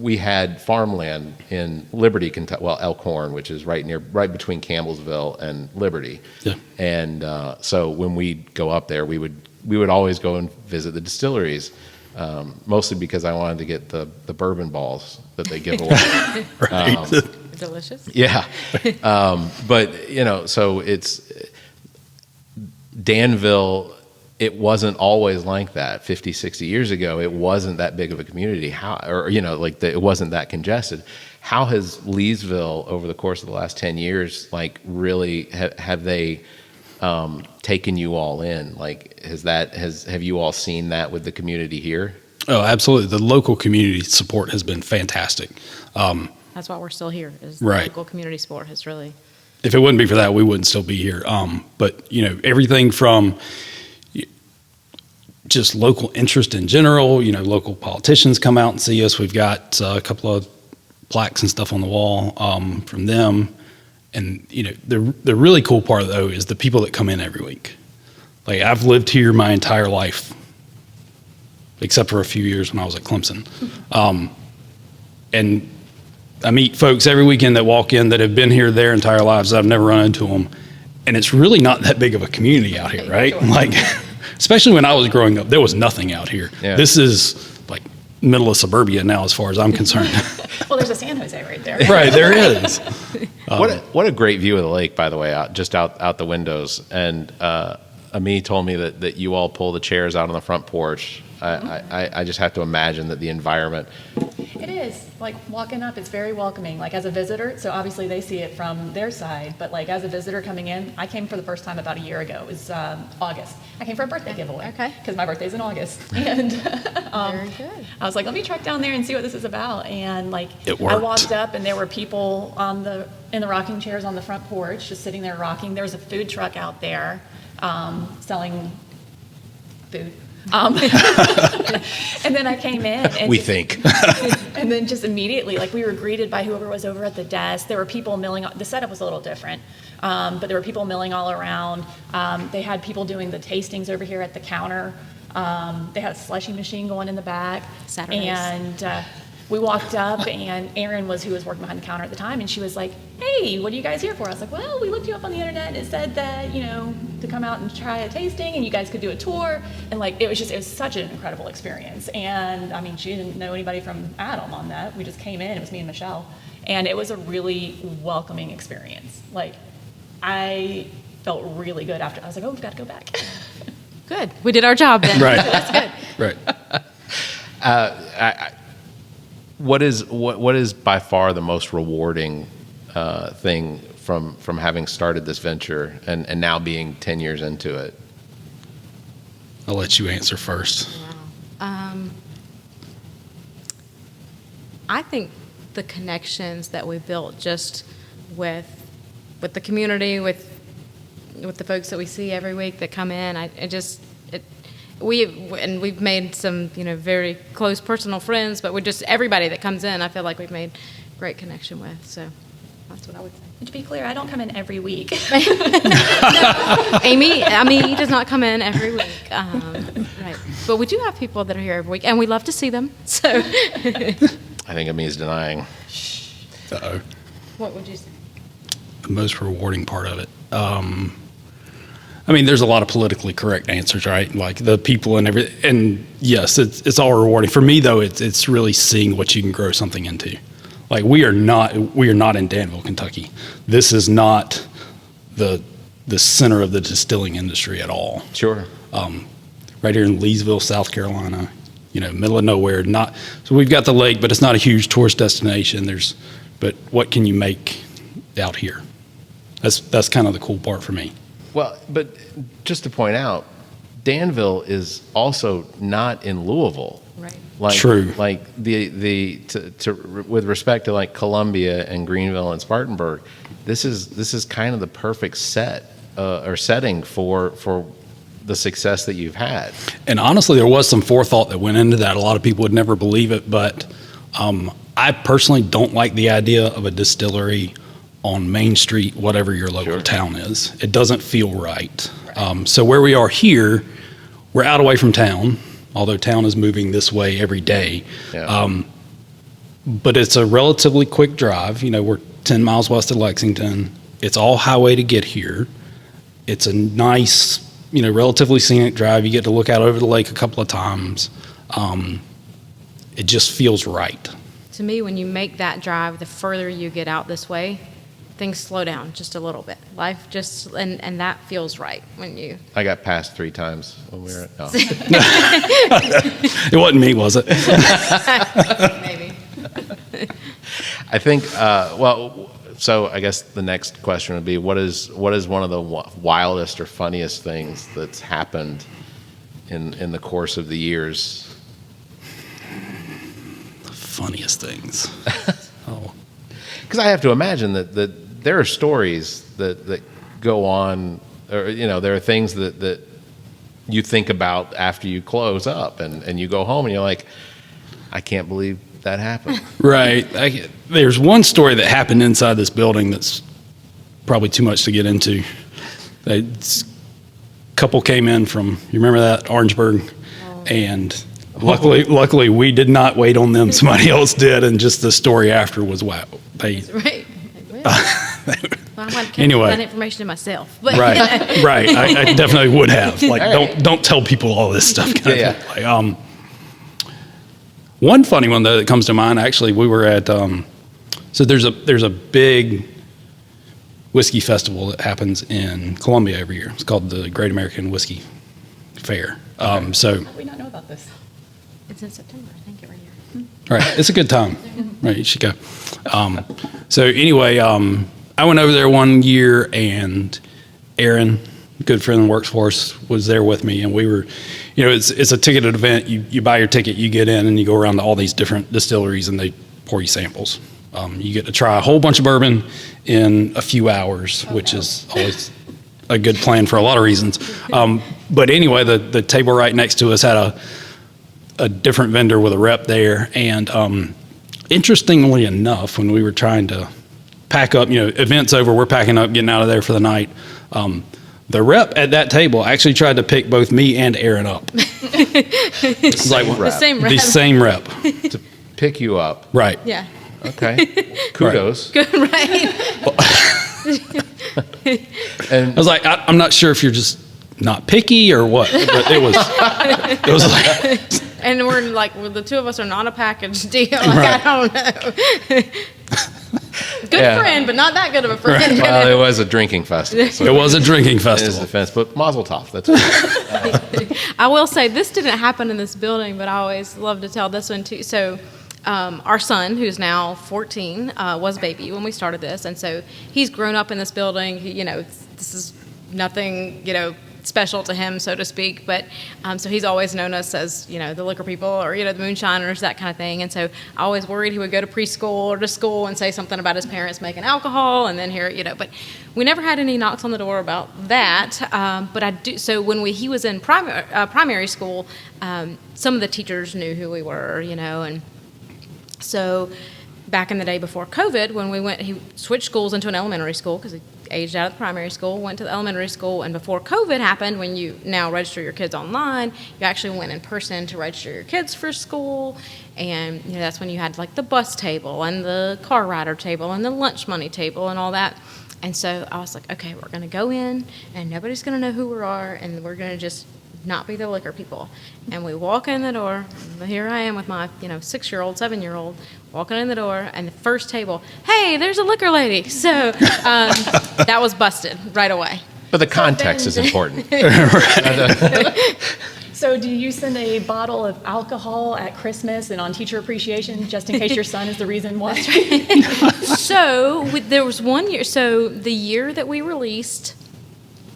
[SPEAKER 4] we had farmland in Liberty, Kentucky, Elkhorn, which is right between Campbellsville and Liberty.
[SPEAKER 5] Yeah.
[SPEAKER 4] And so when we'd go up there, we would always go and visit the distilleries, mostly because I wanted to get the bourbon balls that they give away.
[SPEAKER 5] Right.
[SPEAKER 6] Delicious.
[SPEAKER 4] Yeah. But so it's Danville. It wasn't always like that. 50, 60 years ago, it wasn't that big of a community. It wasn't that congested. how has Leesville over the course of the last 10 years, like really have they taken you all in? Like, have you all seen that with the community here?
[SPEAKER 5] Oh, absolutely. The local community support has been fantastic.
[SPEAKER 6] That's why we're still here. Is
[SPEAKER 5] Right.
[SPEAKER 6] The local community support has really.
[SPEAKER 5] If it wouldn't be for that, we wouldn't still be here. But you know, everything from just local interest in general. You know, local politicians come out and see us. We've got a couple of plaques and stuff on the wall from them. And you know, the really cool part though is the people that come in every week. Like, I've lived here my entire life, except for a few years when I was at Clemson, and I meet folks every weekend that walk in that have been here their entire lives. I've never run into them, and it's really not that big of a community out here, right? Like, especially when I was growing up, there was nothing out here.
[SPEAKER 4] Yeah.
[SPEAKER 5] This is like middle of suburbia now, as far as I'm concerned.
[SPEAKER 3] Well, there's a San Jose right there.
[SPEAKER 5] Right, there is.
[SPEAKER 4] What a great view of the lake, by the way, out the windows. And Ami told me that you all pull the chairs out on the front porch. I just have to imagine that the environment.
[SPEAKER 3] It is. Like, walking up, it's very welcoming. Like, as a visitor, so obviously they see it from their side, but like as a visitor coming in, I came for the first time about a year ago. It was August. I came for a birthday giveaway.
[SPEAKER 6] Okay.
[SPEAKER 3] Because my birthday's in August. And
[SPEAKER 6] Very good.
[SPEAKER 3] I was like, let me trek down there and see what this is about. And like,
[SPEAKER 5] It
[SPEAKER 3] I
[SPEAKER 5] worked.
[SPEAKER 3] walked up and there were people in the rocking chairs on the front porch, just sitting there rocking. There was a food truck out there selling food. And then I came in and and then just immediately, like, we were greeted by whoever was over at the desk. There were people milling. The setup was a little different, but there were people milling all around. They had people doing the tastings over here at the counter. They had a slushy machine going in the back.
[SPEAKER 6] Saturdays.
[SPEAKER 3] And we walked up, and Erin who was working behind the counter at the time, and she was like, hey, what are you guys here for? I was like, well, we looked you up on the internet, and it said that, you know, to come out and try a tasting, and you guys could do a tour. And like, it was such an incredible experience. And I mean, she didn't know anybody from Adam on that. We just came in, it was me and Michelle. And it was a really welcoming experience. Like, I felt really good after. I was like, oh, we've got to go back.
[SPEAKER 6] Good. We did our job then.
[SPEAKER 5] Right.
[SPEAKER 6] That's good.
[SPEAKER 5] Right.
[SPEAKER 4] What is by far the most rewarding thing from having started this venture and now being 10 years into it?
[SPEAKER 5] I'll let you answer first.
[SPEAKER 6] I think the connections that we built just with the community, with the folks that we see every week that come in, we've made some, you know, very close personal friends, but we're just everybody that comes in, I feel like we've made great connection with. So that's what I would say.
[SPEAKER 3] And to be clear, I don't come in every week.
[SPEAKER 6] Amy does not come in every week, right? But we do have people that are here every week, and we love to see them. So,
[SPEAKER 4] I think Ami is denying.
[SPEAKER 5] Uh-oh.
[SPEAKER 6] what would you say?
[SPEAKER 5] The most rewarding part of it. I mean, there's a lot of politically correct answers, right? Like the people and everything. And yes, it's all rewarding. For me, though, it's really seeing what you can grow something into. Like, we are not in Danville, Kentucky. This is not the center of the distilling industry at all.
[SPEAKER 4] Sure.
[SPEAKER 5] Right here in Leesville, South Carolina, you know, middle of nowhere. So we've got the lake, but it's not a huge tourist destination. But what can you make out here? That's kind of the cool part for me.
[SPEAKER 4] Well, but just to point out, Danville is also not in Louisville.
[SPEAKER 6] Right.
[SPEAKER 4] Like,
[SPEAKER 5] True.
[SPEAKER 4] Like with respect to like Columbia and Greenville and Spartanburg, this is kind of the perfect setting for the success that you've had.
[SPEAKER 5] And honestly, there was some forethought that went into that. A lot of people would never believe it, but I personally don't like the idea of a distillery on Main Street, whatever your local town is. It doesn't feel right. So where we are here, we're out away from town, although town is moving this way every day.
[SPEAKER 4] Yeah.
[SPEAKER 5] But it's a relatively quick drive. You know, we're 10 miles west of Lexington. It's all highway to get here. It's a nice, you know, relatively scenic drive. You get to look out over the lake a couple of times. It just feels right.
[SPEAKER 6] To me, when you make that drive, the further you get out this way, things slow down just a little bit. Life just, and that feels right when you.
[SPEAKER 4] I got passed 3 times when we were. No.
[SPEAKER 5] It wasn't me, was it?
[SPEAKER 6] Maybe.
[SPEAKER 4] I think, so I guess the next question would be, what is one of the wildest or funniest things that's happened in the course of the years?
[SPEAKER 5] The funniest things. Oh.
[SPEAKER 4] Because I have to imagine that there are stories that go on, or, there are things that you think about after you close up and you go home and you're like, I can't believe that happened.
[SPEAKER 5] Right. There's one story that happened inside this building that's probably too much to get into. A couple came in from, you remember that, Orangeburg? And luckily we did not wait on them. Somebody else did, and just the story after was wow.
[SPEAKER 6] Right. Well, I want to keep
[SPEAKER 5] Anyway.
[SPEAKER 6] that information to myself. But,
[SPEAKER 5] Right. I definitely would have. Like, don't tell people all this stuff.
[SPEAKER 4] Yeah.
[SPEAKER 5] Like, one funny one though that comes to mind. Actually, we were at. So there's a big whiskey festival that happens in Columbia every year. It's called the Great American Whiskey Fair. So.
[SPEAKER 3] How do we not know about this?
[SPEAKER 6] It's in September, I think, every year.
[SPEAKER 5] Right, it's a good time. Right, you should go. So anyway, I went over there one year, and Aaron, a good friend that works for us, was there with me, and we were, it's a ticketed event. You buy your ticket, you get in, and you go around to all these different distilleries, and they pour you samples. You get to try a whole bunch of bourbon in a few hours, which is always a good plan for a lot of reasons. But anyway, the table right next to us had a different vendor with a rep there, and interestingly enough, when we were trying to pack up, event's over, we're packing up, getting out of there for the night, the rep at that table actually tried to pick both me and Aaron up. It's like
[SPEAKER 6] The same rep.
[SPEAKER 5] the same rep.
[SPEAKER 4] To pick you up.
[SPEAKER 5] Right.
[SPEAKER 6] Yeah.
[SPEAKER 4] Okay. Kudos.
[SPEAKER 6] Good, right.
[SPEAKER 4] And
[SPEAKER 5] I was like, I'm not sure if you're just not picky or what, but it was like,
[SPEAKER 6] And we're like, well, the two of us are not a package deal. Like,
[SPEAKER 5] Right.
[SPEAKER 6] I don't know. Good
[SPEAKER 4] Yeah.
[SPEAKER 6] friend, but not that good of a friend.
[SPEAKER 4] well, it was a drinking festival. So
[SPEAKER 5] it was a drinking
[SPEAKER 4] in his
[SPEAKER 5] festival.
[SPEAKER 4] defense, but Mazel Tov. That's
[SPEAKER 6] I will say this didn't happen in this building, but I always love to tell this one too. So our son, who's now 14, was a baby when we started this, and so he's grown up in this building. This is nothing, special to him, so to speak, but so he's always known us as, the liquor people or, the moonshiners, that kind of thing. And so I always worried he would go to preschool or to school and say something about his parents making alcohol, and then here, but we never had any knocks on the door about that. But I do. So when he was in primary school, some of the teachers knew who we were, and so back in the day before COVID, when he switched schools into an elementary school because he aged out of the primary school, went to the elementary school, and before COVID happened, when you now register your kids online, you actually went in person to register your kids for school, and that's when you had like the bus table and the car rider table and the lunch money table and all that. And so I was like, okay, we're going to go in, and nobody's going to know who we are, and we're going to just not be the liquor people. And we walk in the door, and here I am with my 6-year-old, 7-year-old, walking in the door, and the first table, hey, there's a liquor lady. So that was busted right away.
[SPEAKER 4] but the context is important.
[SPEAKER 3] So do you send a bottle of alcohol at Christmas and on teacher appreciation just in case your son is the reason why?
[SPEAKER 6] So there was one year, so the year that we released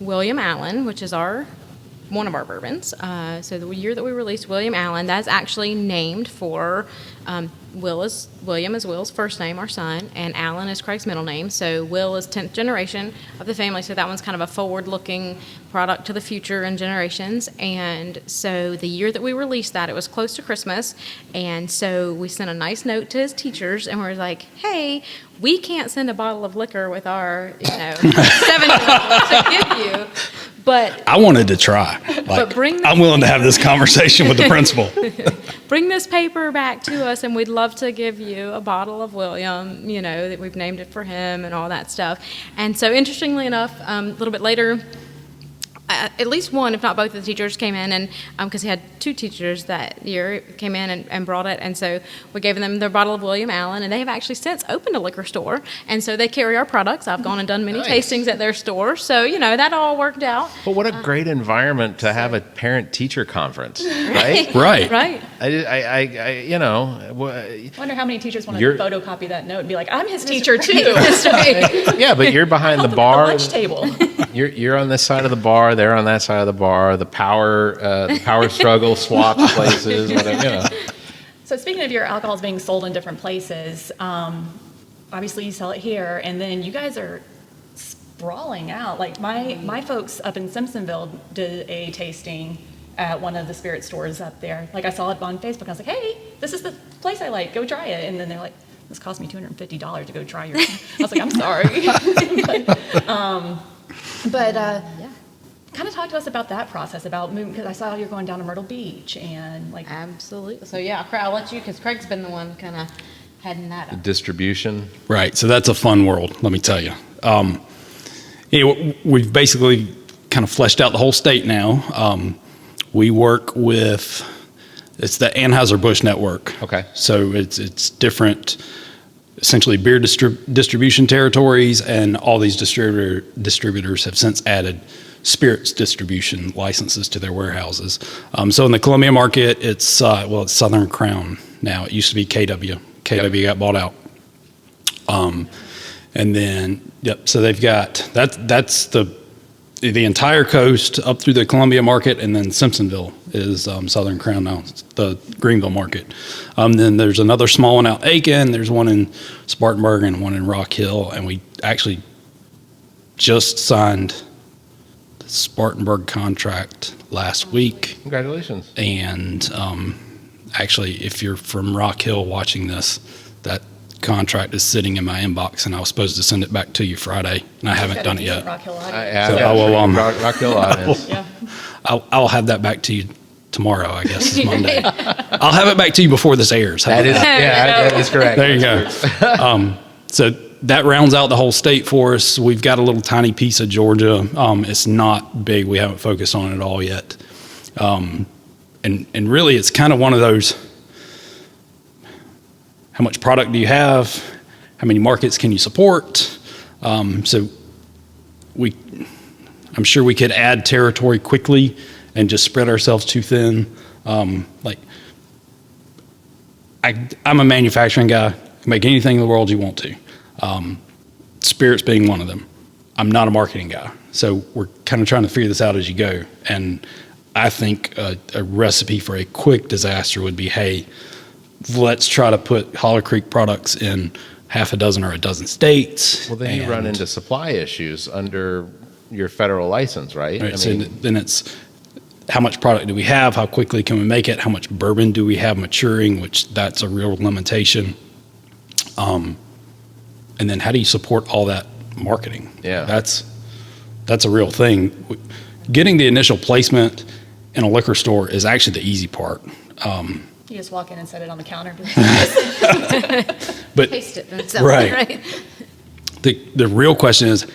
[SPEAKER 6] William Allen, which is one of our bourbons, so the year that we released William Allen, that's actually named for William is Will's first name, our son, and Allen is Craig's middle name. So Will is 10th generation of the family, so that one's kind of a forward-looking product to the future and generations. And so the year that we released that, it was close to Christmas, and so we sent a nice note to his teachers, and we were like, hey, we can't send a bottle of liquor with our 7-year-old to give you. But
[SPEAKER 5] I wanted to try. I'm willing to have this conversation with the principal.
[SPEAKER 6] Bring this paper back to us, and we'd love to give you a bottle of William, that we've named it for him and all that stuff. And so interestingly enough, a little bit later, at least one, if not both, of the teachers came in, and because he had 2 teachers that year came in and brought it, and so we gave them their bottle of William Allen, and they have actually since opened a liquor store, and so they carry our products. I've gone and done many tastings at their store, so that all worked out.
[SPEAKER 4] But what a great environment to have a parent-teacher conference, right?
[SPEAKER 6] Right.
[SPEAKER 3] I wonder how many teachers want to photocopy that note and be like, I'm his teacher too.
[SPEAKER 4] Yeah, but you're behind the
[SPEAKER 3] Help him at
[SPEAKER 4] bar.
[SPEAKER 3] lunch table.
[SPEAKER 4] You're on this side of the bar. They're on that side of the bar. The power struggle swaps places. Whatever.
[SPEAKER 3] So speaking of your alcohols being sold in different places, obviously you sell it here, and then you guys are sprawling out. Like my folks up in Simpsonville did a tasting at one of the spirit stores up there. Like I saw it on Facebook. I was like, hey, this is the place I like. Go try it. And then they're like, this cost me $250 to go try yours. I was like, I'm sorry. but kind of talk to us about that process, about moving, because I saw you're going down to Myrtle Beach and like.
[SPEAKER 6] Absolutely. So yeah, I'll let you, because Craig's been the one kind of heading that up.
[SPEAKER 4] Distribution.
[SPEAKER 5] Right. So that's a fun world, let me tell you. We've basically kind of fleshed out the whole state now. We work with, it's the Anheuser-Busch network.
[SPEAKER 4] Okay.
[SPEAKER 5] So it's different, essentially beer distribution territories, and all these distributors have since added spirits distribution licenses to their warehouses. So in the Columbia market, it's Southern Crown now. It used to be KW. KW got bought out. And then, so they've got, that's the entire coast up through the Columbia market, and then Simpsonville is Southern Crown now, the Greenville market. Then there's another small one out Aiken, there's one in Spartanburg and one in Rock Hill, and we actually just signed the Spartanburg contract last week.
[SPEAKER 4] Congratulations.
[SPEAKER 5] And actually, if you're from Rock Hill watching this, that contract is sitting in my inbox, and I was supposed to send it back to you Friday, and I haven't done it yet.
[SPEAKER 3] Rock Hill
[SPEAKER 4] Rock Hill audience.
[SPEAKER 3] Yeah.
[SPEAKER 5] I'll have that back to you tomorrow, I guess, is Monday. I'll have it back to you before this airs.
[SPEAKER 4] That is correct.
[SPEAKER 5] There you go. So that rounds out the whole state for us. We've got a little tiny piece of Georgia. It's not big. We haven't focused on it at all yet. And really, it's kind of one of those, how much product do you have? How many markets can you support? So I'm sure we could add territory quickly and just spread ourselves too thin. I'm a manufacturing guy. Make anything in the world you want to. Spirits being one of them. I'm not a marketing guy. So we're kind of trying to figure this out as you go. And I think a recipe for a quick disaster would be, hey, let's try to put Hollow Creek products in half a dozen or a dozen states.
[SPEAKER 4] Well, then you run into supply issues under your federal license, right?
[SPEAKER 5] So then it's how much product do we have? How quickly can we make it? How much bourbon do we have maturing? Which that's a real limitation. And then how do you support all that marketing?
[SPEAKER 4] Yeah,
[SPEAKER 5] that's a real thing. Getting the initial placement in a liquor store is actually the easy part.
[SPEAKER 3] You just walk in and set it on the counter.
[SPEAKER 5] But
[SPEAKER 6] Taste it and sell
[SPEAKER 5] right.
[SPEAKER 6] it, right?
[SPEAKER 5] The real question is,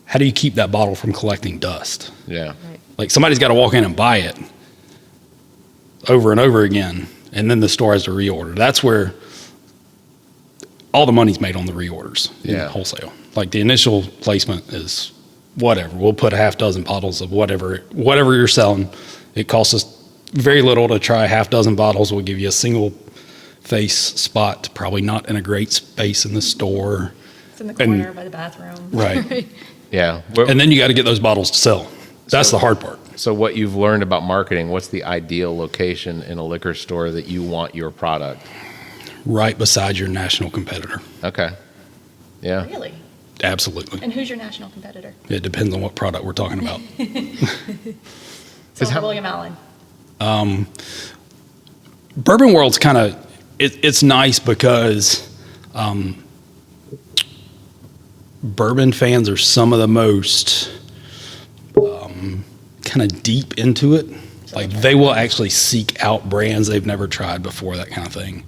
[SPEAKER 5] how do you keep that bottle from collecting dust?
[SPEAKER 4] Yeah.
[SPEAKER 5] Like somebody's got to walk in and buy it over and over again, and then the store has to reorder. That's where all the money's made on the reorders in wholesale. Like the initial placement is whatever. We'll put a half dozen bottles of whatever you're selling. It costs us very little to try a half dozen bottles. We'll give you a single face spot, probably not in a great space in the store.
[SPEAKER 3] It's in the corner by the bathroom.
[SPEAKER 5] Right.
[SPEAKER 4] Yeah.
[SPEAKER 5] And then you got to get those bottles to sell. That's the hard part.
[SPEAKER 4] So what you've learned about marketing, what's the ideal location in a liquor store that you want your product?
[SPEAKER 5] Right beside your national competitor.
[SPEAKER 4] Okay. Yeah.
[SPEAKER 3] Really?
[SPEAKER 5] Absolutely.
[SPEAKER 3] And who's your national competitor?
[SPEAKER 5] It depends on what product we're talking about.
[SPEAKER 3] So William Allen.
[SPEAKER 5] Bourbon World's kind of, it's nice because bourbon fans are some of the most kind of deep into it. Like they will actually seek out brands they've never tried before, that kind of thing.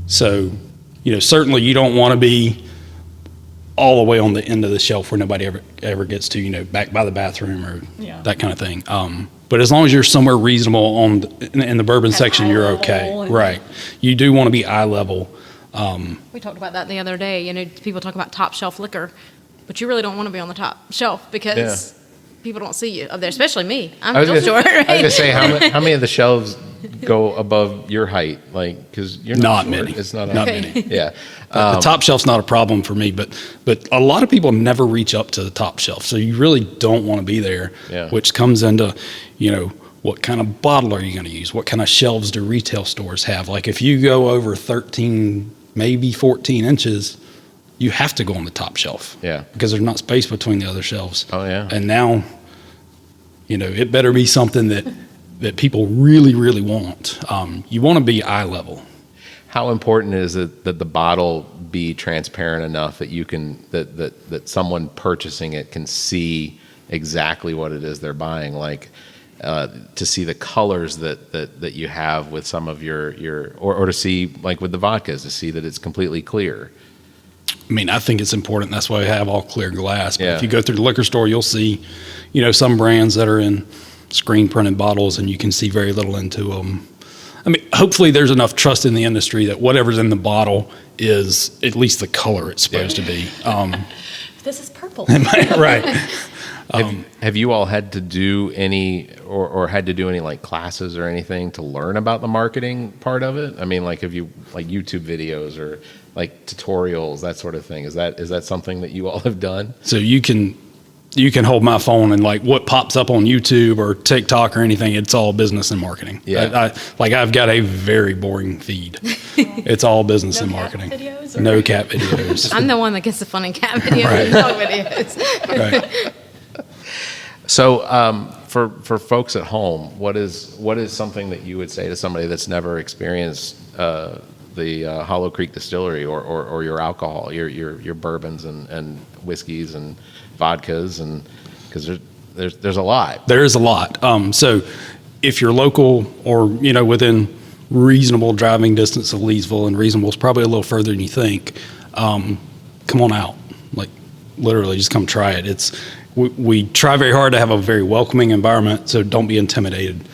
[SPEAKER 5] So, certainly you don't want to be all the way on the end of the shelf where nobody ever gets to, back by the bathroom or that kind of thing. But as long as you're somewhere reasonable in the bourbon section, you're okay. Right. You do want to be eye level.
[SPEAKER 6] We talked about that the other day. People talk about top shelf liquor, but you really don't want to be on the top shelf because people don't see you up there, especially me. I'm still short. Right?
[SPEAKER 4] I was going to say, how many of the shelves go above your height? Like, because you're not
[SPEAKER 5] many.
[SPEAKER 4] It's not
[SPEAKER 5] many.
[SPEAKER 4] Yeah.
[SPEAKER 5] The top shelf's not a problem for me, but a lot of people never reach up to the top shelf, so you really don't want to be there.
[SPEAKER 4] Yeah.
[SPEAKER 5] Which comes into, what kind of bottle are you going to use? What kind of shelves do retail stores have? Like if you go over 13, maybe 14 inches, you have to go on the top shelf.
[SPEAKER 4] Yeah.
[SPEAKER 5] Because there's not space between the other shelves.
[SPEAKER 4] Oh yeah.
[SPEAKER 5] And now, it better be something that people really, really want. You want to be eye level.
[SPEAKER 4] How important is it that the bottle be transparent enough that you can that someone purchasing it can see exactly what it is they're buying, like to see the colors that you have with some of your or to see, like with the vodkas, to see that it's completely clear?
[SPEAKER 5] I mean, I think it's important. That's why we have all clear glass. But
[SPEAKER 4] Yeah.
[SPEAKER 5] if you go through the liquor store, you'll see, some brands that are in screen printed bottles, and you can see very little into them. I mean, hopefully there's enough trust in the industry that whatever's in the bottle is at least the color it's supposed to be.
[SPEAKER 3] This is purple.
[SPEAKER 5] Right.
[SPEAKER 4] Have you all had to do any or had to do any like classes or anything to learn about the marketing part of it? I mean, like have you like YouTube videos or like tutorials, that sort of thing? Is that something that you all have done?
[SPEAKER 5] So you can hold my phone and like what pops up on YouTube or TikTok or anything, it's all business and marketing.
[SPEAKER 4] Yeah.
[SPEAKER 5] I've got a very boring feed. It's all business and marketing.
[SPEAKER 3] Videos,
[SPEAKER 5] No cat videos.
[SPEAKER 6] I'm the one that gets the fun and cat videos
[SPEAKER 5] Right.
[SPEAKER 6] and dog videos.
[SPEAKER 5] Right.
[SPEAKER 4] So for folks at home, what is something that you would say to somebody that's never experienced the Hollow Creek Distillery or your alcohol, your bourbons and whiskeys and vodkas, and because there's a lot.
[SPEAKER 5] There is a lot. So if you're local or, within reasonable driving distance of Leesville, and reasonable is probably a little further than you think, come on out. Like literally just come try it. We try very hard to have a very welcoming environment, so don't be intimidated.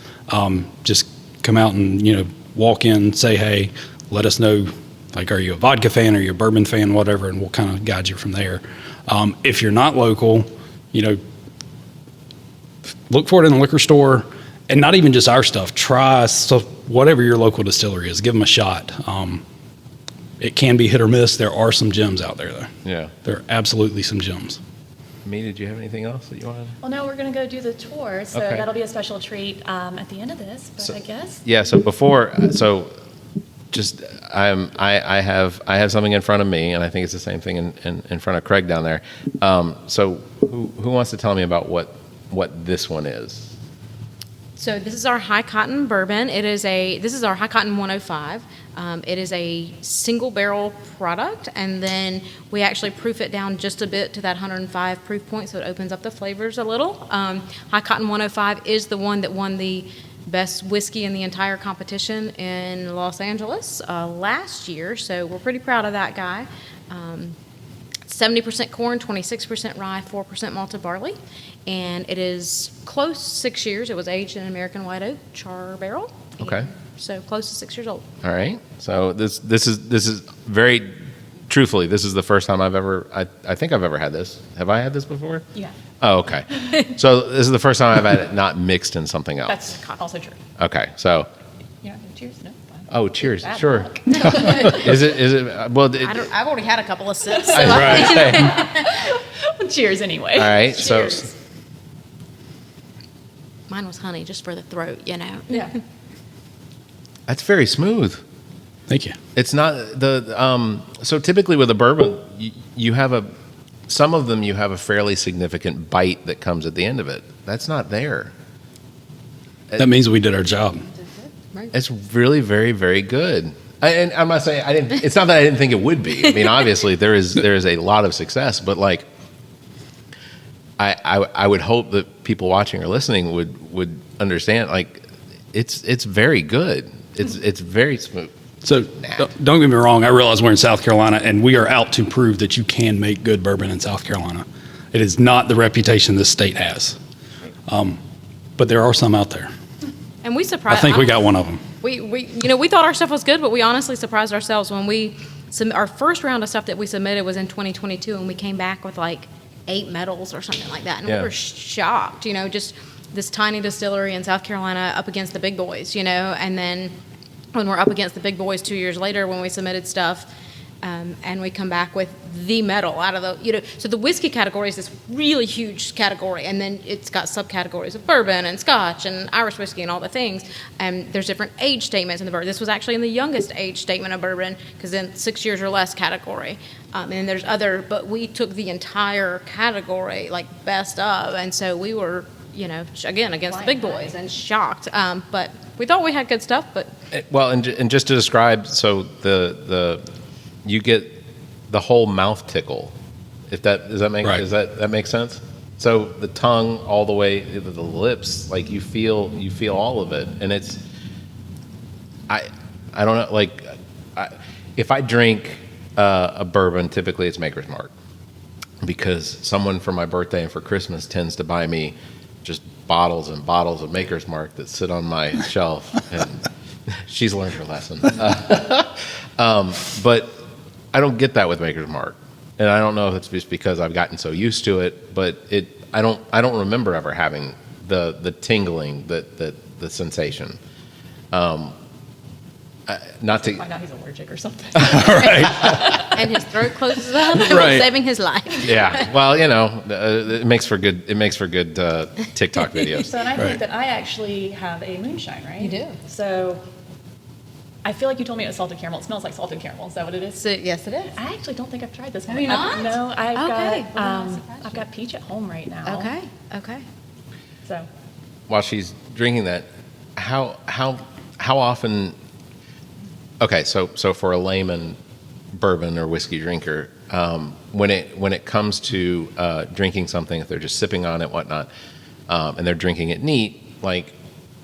[SPEAKER 5] Just come out and, walk in, say, hey, let us know, like, are you a vodka fan or are you a bourbon fan, whatever, and we'll kind of guide you from there. If you're not local, look for it in the liquor store, and not even just our stuff. Try stuff, whatever your local distillery is. Give them a shot. It can be hit or miss. There are some gems out there, though.
[SPEAKER 4] Yeah.
[SPEAKER 5] There are absolutely some gems.
[SPEAKER 4] Me, did you have anything else that you wanted?
[SPEAKER 3] Well, no, we're going to go do the tour, so
[SPEAKER 4] Okay.
[SPEAKER 3] that'll be a special treat at the end of this. But I guess.
[SPEAKER 4] Yeah. So just I have something in front of me, and I think it's the same thing in front of Craig down there. So who wants to tell me about what this one is?
[SPEAKER 6] So this is our high cotton bourbon. This is our high cotton 105. It is a single barrel product, and then we actually proof it down just a bit to that 105 proof point, so it opens up the flavors a little. High cotton 105 is the one that won the best whiskey in the entire competition in Los Angeles last year, so we're pretty proud of that guy. 70% corn, 26% rye, 4% malted barley, and it is close 6 years. It was aged in American white oak char barrel.
[SPEAKER 4] Okay.
[SPEAKER 6] So close to 6 years old.
[SPEAKER 4] All right. So this is very truthfully, this is the first time I think I've ever had this. Have I had this before?
[SPEAKER 3] Yeah.
[SPEAKER 4] Oh, okay. So this is the first time I've had it not mixed in something else.
[SPEAKER 3] That's also true.
[SPEAKER 4] Okay. So
[SPEAKER 3] Yeah. Cheers. No. Fine.
[SPEAKER 4] oh, cheers.
[SPEAKER 3] Bad
[SPEAKER 4] Sure.
[SPEAKER 3] luck.
[SPEAKER 4] Is it well?
[SPEAKER 6] I've already had a couple of sips. So
[SPEAKER 4] Right.
[SPEAKER 3] Cheers anyway.
[SPEAKER 4] All right.
[SPEAKER 3] Cheers.
[SPEAKER 4] So
[SPEAKER 6] mine was honey, just for the throat,
[SPEAKER 3] Yeah.
[SPEAKER 4] that's very smooth.
[SPEAKER 5] Thank you.
[SPEAKER 4] It's not the so typically with a bourbon, you have some of them you have a fairly significant bite that comes at the end of it. That's not there.
[SPEAKER 5] That means we did our job.
[SPEAKER 4] It's really very, very good. And I'm not saying it's not that I didn't think it would be. I mean, obviously there is a lot of success, but like I would hope that people watching or listening would understand. Like it's very good. It's very smooth.
[SPEAKER 5] So don't get me wrong. I realize we're in South Carolina, and we are out to prove that you can make good bourbon in South Carolina. It is not the reputation this state has, but there are some out there.
[SPEAKER 6] And we surprised.
[SPEAKER 5] I think we got one of them.
[SPEAKER 6] We thought our stuff was good, but we honestly surprised ourselves when our first round of stuff that we submitted was in 2022, and we came back with like 8 medals or something like that, and we were shocked. Just this tiny distillery in South Carolina up against the big boys, and then when we're up against the big boys 2 years later when we submitted stuff, and we come back with the medal out of the, so the whiskey category is this really huge category, and then it's got subcategories of bourbon and scotch and Irish whiskey and all the things, and there's different age statements in the bourbon. This was actually in the youngest age statement of bourbon, because then 6 years or less category, and then there's but we took the entire category, like best of, and so we were, again, against the big boys and shocked, but we thought we had good stuff, but.
[SPEAKER 4] Well, and just to describe, so you get the whole mouth tickle. Does that make sense? So the tongue all the way to the lips, like you feel all of it, and it's I don't know, like if I drink a bourbon, typically it's Maker's Mark, because someone for my birthday and for Christmas tends to buy me just bottles and bottles of Maker's Mark that sit on my shelf, and she's learned her lesson. But I don't get that with Maker's Mark, and I don't know if it's just because I've gotten so used to it, but I don't remember ever having the tingling, the sensation. Not to
[SPEAKER 3] find out he's allergic or something.
[SPEAKER 5] Right.
[SPEAKER 6] And his throat closes up,
[SPEAKER 5] Right.
[SPEAKER 6] saving his life.
[SPEAKER 4] Yeah. Well, it makes for good TikTok videos.
[SPEAKER 3] So, and I think that I actually have a moonshine, right?
[SPEAKER 6] You do.
[SPEAKER 3] So, I feel like you told me it was salted caramel. It smells like salted caramel. Is that what it is?
[SPEAKER 6] So, yes, it is.
[SPEAKER 3] I actually don't think I've tried this one.
[SPEAKER 6] Have you not?
[SPEAKER 3] No,
[SPEAKER 6] Okay. Well,
[SPEAKER 3] I've got peach at home right now.
[SPEAKER 6] Okay.
[SPEAKER 3] So,
[SPEAKER 4] While she's drinking that, how often? Okay, so for a layman bourbon or whiskey drinker, when it comes to drinking something, if they're just sipping on it, whatnot, and they're drinking it neat, like,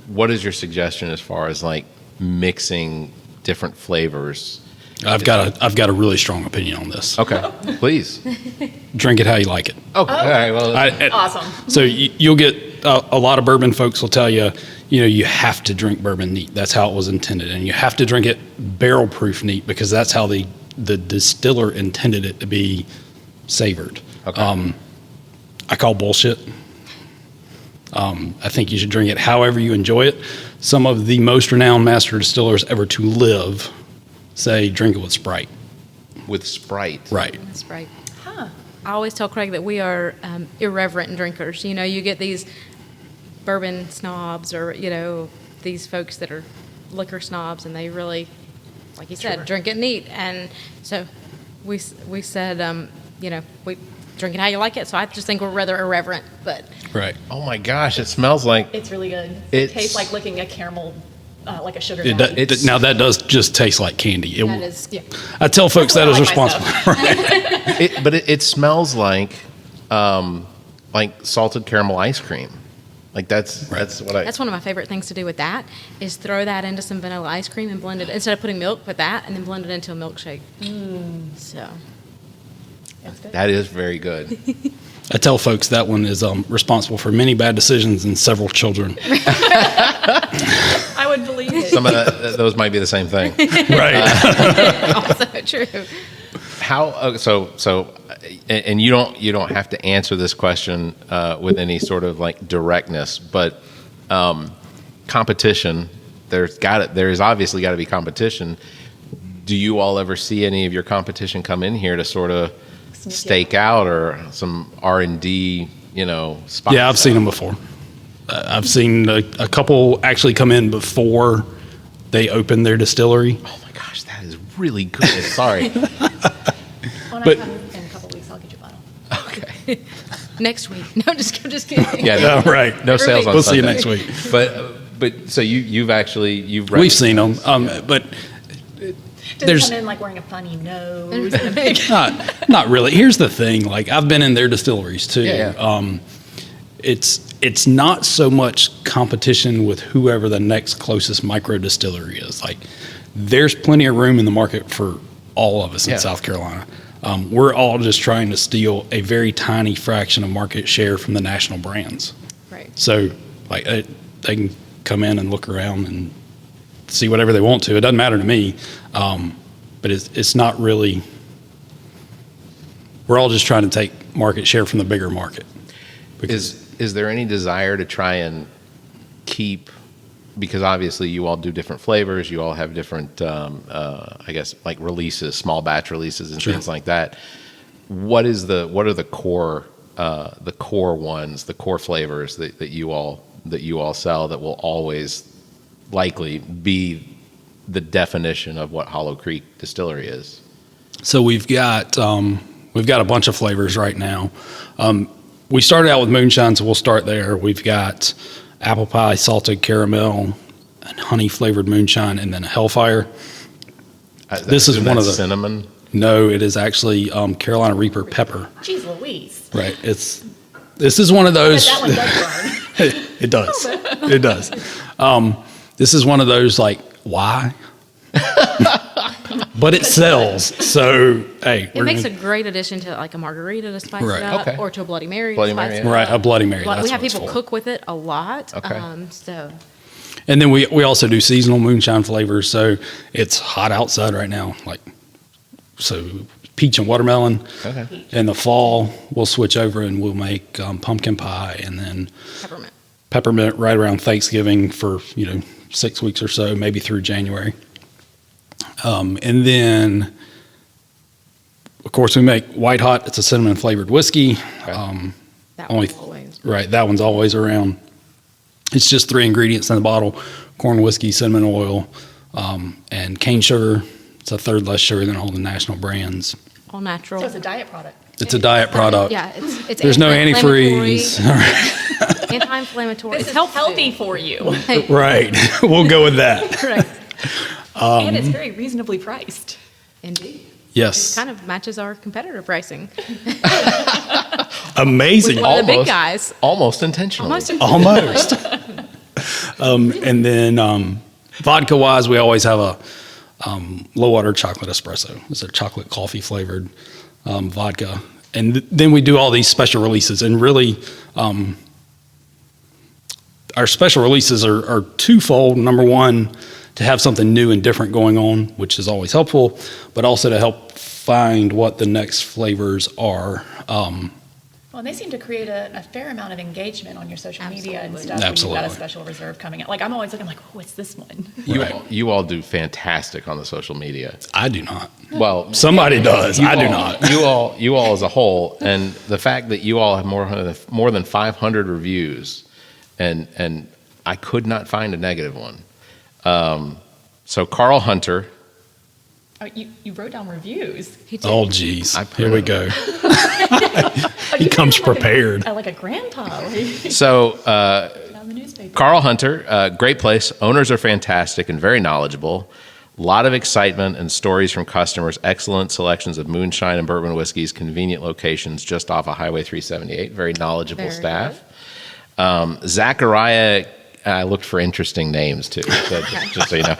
[SPEAKER 4] what is your suggestion as far as like mixing different flavors?
[SPEAKER 5] I've got a really strong opinion on this.
[SPEAKER 4] Okay, please.
[SPEAKER 5] Drink it how you like it.
[SPEAKER 4] Okay, all right. Well,
[SPEAKER 3] awesome.
[SPEAKER 5] So you'll get a lot of bourbon folks will tell you, you have to drink bourbon neat. That's how it was intended, and you have to drink it barrel proof neat because that's how the distiller intended it to be savored.
[SPEAKER 4] Okay.
[SPEAKER 5] I call bullshit. I think you should drink it however you enjoy it. Some of the most renowned master distillers ever to live say drink it with Sprite.
[SPEAKER 4] with Sprite.
[SPEAKER 5] Right.
[SPEAKER 6] That's right. I always tell Craig that we are irreverent drinkers. You get these bourbon snobs or, these folks that are liquor snobs, and they really, like you said, drink it neat. And so we said, we drink it how you like it. So I just think we're rather irreverent, but.
[SPEAKER 5] Right.
[SPEAKER 4] Oh my gosh, it smells like.
[SPEAKER 3] It's really good. It tastes like licking a caramel, like a sugar
[SPEAKER 5] It
[SPEAKER 3] daddy.
[SPEAKER 5] now that does just taste like candy.
[SPEAKER 6] That is, yeah.
[SPEAKER 5] I tell folks that
[SPEAKER 3] That's
[SPEAKER 5] is
[SPEAKER 3] why I like my
[SPEAKER 5] responsible.
[SPEAKER 4] But it smells like salted caramel ice cream. Like that's what I.
[SPEAKER 6] That's one of my favorite things to do with that is throw that into some vanilla ice cream and blend it instead of putting milk with that and then blend it into a milkshake. So
[SPEAKER 3] That's good.
[SPEAKER 4] That is very good.
[SPEAKER 5] I tell folks that one is responsible for many bad decisions and several children.
[SPEAKER 3] I would believe it.
[SPEAKER 4] Some of those might be the same thing.
[SPEAKER 5] Right.
[SPEAKER 6] also true.
[SPEAKER 4] How so? And you don't have to answer this question with any sort of like directness, but competition. There's obviously got to be competition. Do you all ever see any of your competition come in here to sort of stake out or some R&D, spots?
[SPEAKER 5] Yeah, I've seen them before. I've seen a couple actually come in before they opened their distillery.
[SPEAKER 4] Oh my gosh, that is really good. Sorry.
[SPEAKER 3] When
[SPEAKER 5] But-
[SPEAKER 3] I come in a couple weeks, I'll get you a bottle.
[SPEAKER 4] Okay.
[SPEAKER 6] Next week. No, I'm just kidding.
[SPEAKER 4] Yeah.
[SPEAKER 5] Yeah, right.
[SPEAKER 4] No sales on
[SPEAKER 5] We'll see you
[SPEAKER 4] Sunday.
[SPEAKER 5] next week.
[SPEAKER 4] But so you've
[SPEAKER 5] We've seen them, but
[SPEAKER 3] Does
[SPEAKER 5] There's-
[SPEAKER 3] it come in like wearing a funny nose and a big...
[SPEAKER 5] not really. Here's the thing: like I've been in their distilleries too.
[SPEAKER 4] Yeah.
[SPEAKER 5] It's not so much competition with whoever the next closest micro distillery is. Like there's plenty of room in the market for all of us in South Carolina. We're all just trying to steal a very tiny fraction of market share from the national brands.
[SPEAKER 6] Right.
[SPEAKER 5] So, like, they can come in and look around and see whatever they want to. It doesn't matter to me, but it's not really. We're all just trying to take market share from the bigger market.
[SPEAKER 4] Is there any desire to try and keep? Because obviously you all do different flavors, you all have different, I guess, like releases, small batch releases and things like that. What are the core ones, the core flavors that you all sell that will always likely be the definition of what Hollow Creek Distillery is?
[SPEAKER 5] So we've got a bunch of flavors right now. We started out with moonshine, so we'll start there. We've got apple pie, salted caramel, and honey flavored moonshine, and then a Hellfire. This is one of the
[SPEAKER 4] cinnamon.
[SPEAKER 5] No, it is actually Carolina Reaper pepper.
[SPEAKER 3] Jeez Louise.
[SPEAKER 5] Right. This is one of those.
[SPEAKER 3] That one does burn.
[SPEAKER 5] It does. It does. This is one of those, like, why? But it sells. So, hey.
[SPEAKER 6] It makes a great addition to like a margarita to spice it up, or to a Bloody Mary
[SPEAKER 4] Bloody
[SPEAKER 6] to spice
[SPEAKER 4] Mary,
[SPEAKER 6] it up.
[SPEAKER 5] Right, a Bloody Mary.
[SPEAKER 6] We have people cook with it a lot.
[SPEAKER 4] Okay.
[SPEAKER 5] And then we also do seasonal moonshine flavors. So it's hot outside right now. So peach and watermelon.
[SPEAKER 4] Okay.
[SPEAKER 5] In the fall, we'll switch over and we'll make pumpkin pie, and then peppermint right around Thanksgiving for 6 weeks or so, maybe through January. And then, of course, we make White Hot. It's a cinnamon flavored whiskey.
[SPEAKER 6] That one's always.
[SPEAKER 5] Right, that one's always around. It's just 3 ingredients in the bottle: corn whiskey, cinnamon oil, and cane sugar. It's a third less sugar than all the national brands.
[SPEAKER 6] All natural.
[SPEAKER 3] So it's a diet product.
[SPEAKER 5] It's a diet product.
[SPEAKER 6] Yeah, it's
[SPEAKER 5] There's no antifreeze.
[SPEAKER 6] Anti-inflammatory.
[SPEAKER 3] It's healthy for you.
[SPEAKER 5] Right, we'll go with that.
[SPEAKER 3] Right. And it's very reasonably priced.
[SPEAKER 6] Indeed.
[SPEAKER 5] Yes.
[SPEAKER 6] It kind of matches our competitor pricing.
[SPEAKER 5] Amazing.
[SPEAKER 6] One of the big guys.
[SPEAKER 4] Almost intentionally.
[SPEAKER 5] Almost. And then vodka-wise, we always have a low-water chocolate espresso. It's a chocolate coffee flavored vodka. And then we do all these special releases. And really, our special releases are twofold. Number one, to have something new and different going on, which is always helpful, but also to help find what the next flavors are.
[SPEAKER 3] Well, and they seem to create a fair amount of engagement on your social media and stuff.
[SPEAKER 5] Absolutely.
[SPEAKER 3] When you've got a special reserve coming out. Like, I'm always looking like, oh, what's this one?
[SPEAKER 4] You all do fantastic on the social media.
[SPEAKER 5] I do not.
[SPEAKER 4] Well,
[SPEAKER 5] Somebody does. I do not.
[SPEAKER 4] You all as a whole, and the fact that you all have more than 500 reviews, and I could not find a negative one. So Carl Hunter.
[SPEAKER 3] Oh, you wrote down reviews.
[SPEAKER 5] Oh, geez. Here we go. He comes prepared.
[SPEAKER 3] Like a grandpa.
[SPEAKER 4] So
[SPEAKER 3] On the newspaper.
[SPEAKER 4] Carl Hunter, great place. Owners are fantastic and very knowledgeable. A lot of excitement and stories from customers. Excellent selections of moonshine and bourbon whiskeys. Convenient locations just off of Highway 378. Very knowledgeable staff. Zachariah. I looked for interesting names too, just so you know.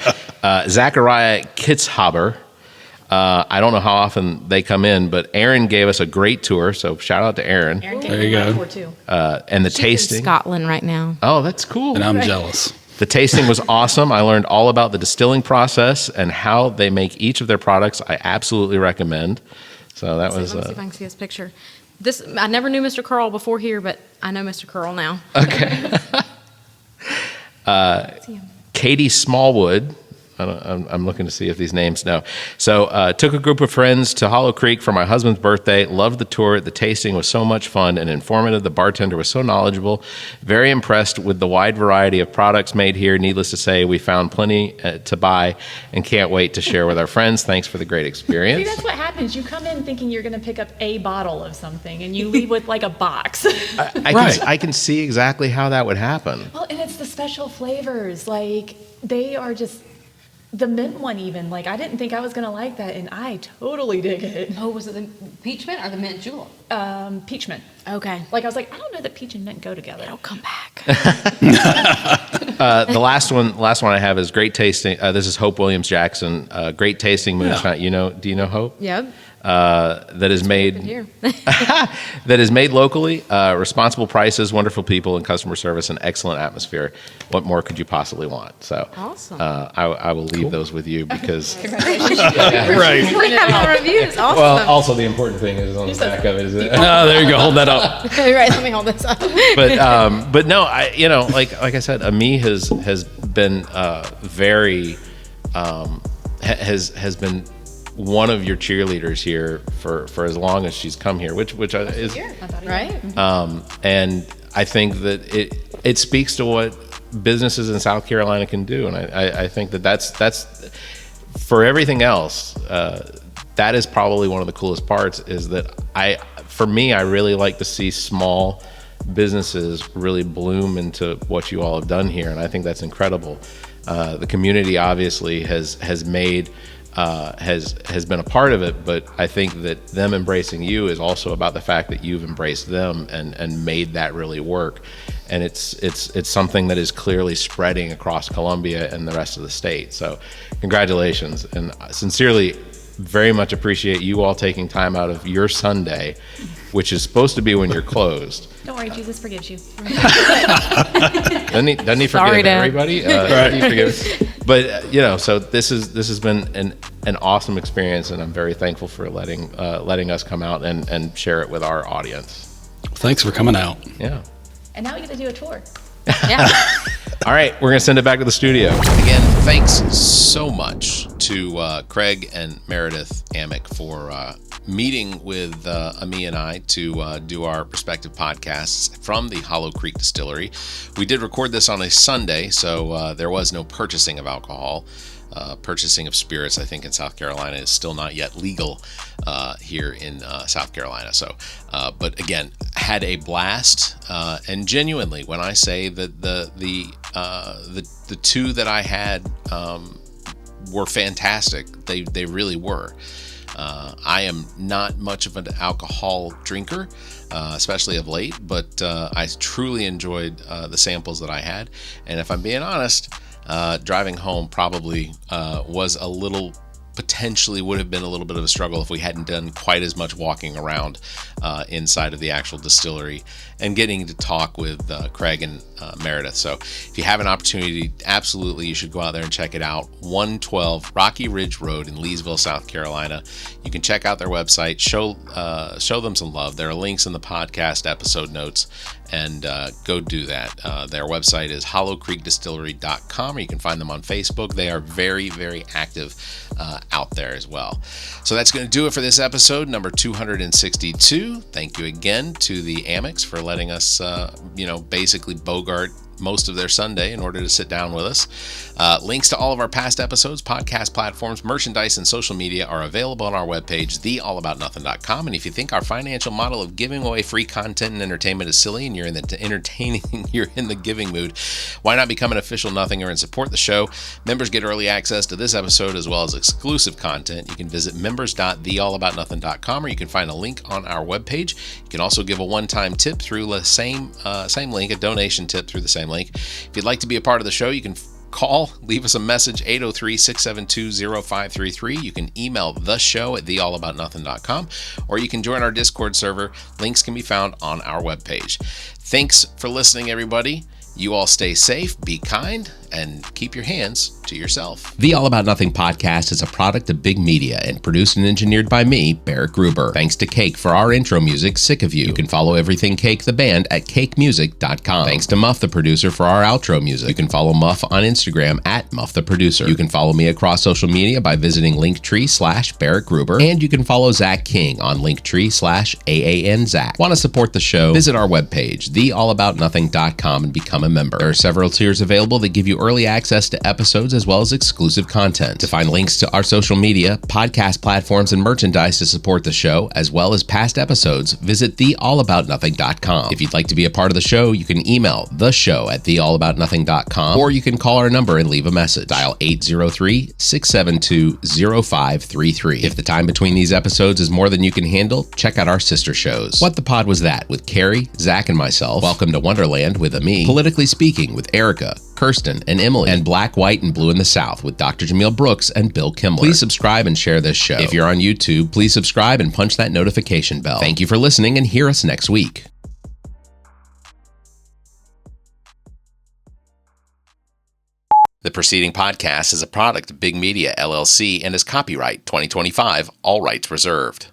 [SPEAKER 4] Zachariah Kitzhaber. I don't know how often they come in, but Aaron gave us a great tour, so shout out to Aaron.
[SPEAKER 5] There you go.
[SPEAKER 4] And the
[SPEAKER 6] She's
[SPEAKER 4] tasting.
[SPEAKER 6] in Scotland right now.
[SPEAKER 4] Oh, that's cool.
[SPEAKER 5] And I'm jealous.
[SPEAKER 4] The tasting was awesome. I learned all about the distilling process and how they make each of their products. I absolutely recommend. So that was.
[SPEAKER 6] Let me see if I can see this picture. I never knew Mr. Curl before here, but I know Mr. Curl now.
[SPEAKER 4] Okay. Katie Smallwood. I'm looking to see if these names know. So took a group of friends to Hollow Creek for my husband's birthday. Loved the tour. The tasting was so much fun and informative. The bartender was so knowledgeable. Very impressed with the wide variety of products made here. Needless to say, we found plenty to buy and can't wait to share with our friends. Thanks for the great experience.
[SPEAKER 3] See, that's what happens. You come in thinking you're going to pick up a bottle of something, and you leave with like a box.
[SPEAKER 4] I can see exactly how that would happen.
[SPEAKER 3] Well, and it's the special flavors. Like, they are just... The mint one even, like, I didn't think I was going to like that, and I totally dig it.
[SPEAKER 6] Oh, was it the peach mint or the mint julep?
[SPEAKER 3] Peach mint.
[SPEAKER 6] Okay.
[SPEAKER 3] Like, I was like, I don't know that peach and mint go together.
[SPEAKER 6] It'll come back.
[SPEAKER 4] The last one I have is great tasting. This is Hope Williams Jackson. Great tasting moonshine. Do you know Hope?
[SPEAKER 6] Yep.
[SPEAKER 4] That is made
[SPEAKER 6] Here.
[SPEAKER 4] that is made locally, responsible prices, wonderful people and customer service, and excellent atmosphere. What more could you possibly want? So
[SPEAKER 6] Awesome.
[SPEAKER 4] I will leave those with you because
[SPEAKER 5] Right.
[SPEAKER 6] We have our reviews. Awesome.
[SPEAKER 4] well, also the important thing is on the back of it is it.
[SPEAKER 5] Oh, there you go. Hold that up.
[SPEAKER 6] Right, let me hold this up.
[SPEAKER 4] But no, like I said, Ami has been very has been one of your cheerleaders here for as long as she's come here, which is
[SPEAKER 6] Right?
[SPEAKER 4] and I think that it speaks to what businesses in South Carolina can do, and I think that's for everything else. That is probably one of the coolest parts. Is that I really like to see small businesses really bloom into what you all have done here, and I think that's incredible. The community obviously has made. Has been a part of it, but I think that them embracing you is also about the fact that you've embraced them and made that really work. And it's something that is clearly spreading across Columbia and the rest of the state. So congratulations, and sincerely very much appreciate you all taking time out of your Sunday, which is supposed to be when you're closed.
[SPEAKER 3] Don't worry, Jesus forgives you.
[SPEAKER 4] Doesn't he forgive
[SPEAKER 6] Sorry, Dad.
[SPEAKER 4] everybody? He forgives. But so this has been an awesome experience, and I'm very thankful for letting us come out and share it with our audience.
[SPEAKER 5] Thanks for coming out.
[SPEAKER 4] Yeah.
[SPEAKER 3] And now we get to do a tour.
[SPEAKER 6] Yeah.
[SPEAKER 4] All right, we're gonna send it back to the studio. Again, thanks so much to Craig and Meredith Amick for meeting with Ami and I to do our respective podcasts from the Hollow Creek Distillery. We did record this on a Sunday, so there was no purchasing of alcohol. Purchasing of spirits, I think, in South Carolina is still not yet legal here in South Carolina. So, but again, had a blast, and genuinely, when I say that the two that I had were fantastic, they really were. I am not much of an alcohol drinker, especially of late, but I truly enjoyed the samples that I had, and if I'm being honest. Driving home probably potentially would have been a little bit of a struggle if we hadn't done quite as much walking around inside of the actual distillery and getting to talk with Craig and Meredith. So if you have an opportunity, absolutely you should go out there and check it out. 112 Rocky Ridge Road in Leesville, South Carolina. You can check out their website, show them some love. There are links in the podcast episode notes, and go do that. Their website is hollowcreekdistillery.com, or you can find them on Facebook. They are very, very active out there as well. So that's going to do it for this episode, number 262. Thank you again to the Amicks for letting us, basically bogart most of their Sunday in order to sit down with us. Links to all of our past episodes, podcast platforms, merchandise, and social media are available on our webpage, theallaboutnothing.com. And if you think our financial model of giving away free content and entertainment is silly and you're in the giving mood, why not become an official Nothinger and support the show? Members get early access to this episode as well as exclusive content. You can visit members.theallaboutnothing.com, or you can find a link on our webpage. You can also give a one-time tip through the same link, a donation tip through the same link. If you'd like to be a part of the show, you can leave us a message, 803-672-0533. You can email the show at theallaboutnothing.com, or you can join our Discord server. Links can be found on our webpage. Thanks for listening, everybody. You all stay safe, be kind, and keep your hands to yourself. The All About Nothing podcast is a product of Big Media and produced and engineered by me, Barrett Gruber. Thanks to Cake for our intro music, Sick of You. You can follow Everything Cake the band at cakemusic.com. Thanks to Muff the producer for our outro music. You can follow Muff on Instagram at Muff the producer. You can follow me across social media by visiting Linktree/Barrett Gruber, and you can follow Zach King on Linktree/AAN Zach. Want to support the show? Visit our webpage, theallaboutnothing.com, and become a member. There are several tiers available that give you early access to episodes as well as exclusive content. To find links to our social media, podcast platforms, and merchandise to support the show, as well as past episodes, visit theallaboutnothing.com. If you'd like to be a part of the show, you can email theshow@theallaboutnothing.com, or you can call our number and leave a message. Dial 803-672-0533. If the time between these episodes is more than you can handle, check out our sister shows. What the Pod Was That with Carrie, Zach, and myself. Welcome to Wonderland with Ami. Politically Speaking with Erica, Kirsten, and Emily, and Black, White, and Blue in the South with Dr. Jameel Brooks and Bill Kimmler. Please subscribe and share this show. If you're on YouTube, please subscribe and punch that notification bell. Thank you for listening, and hear us next week. The preceding podcast is a product of Big Media, LLC, and is copyright 2025, all rights reserved.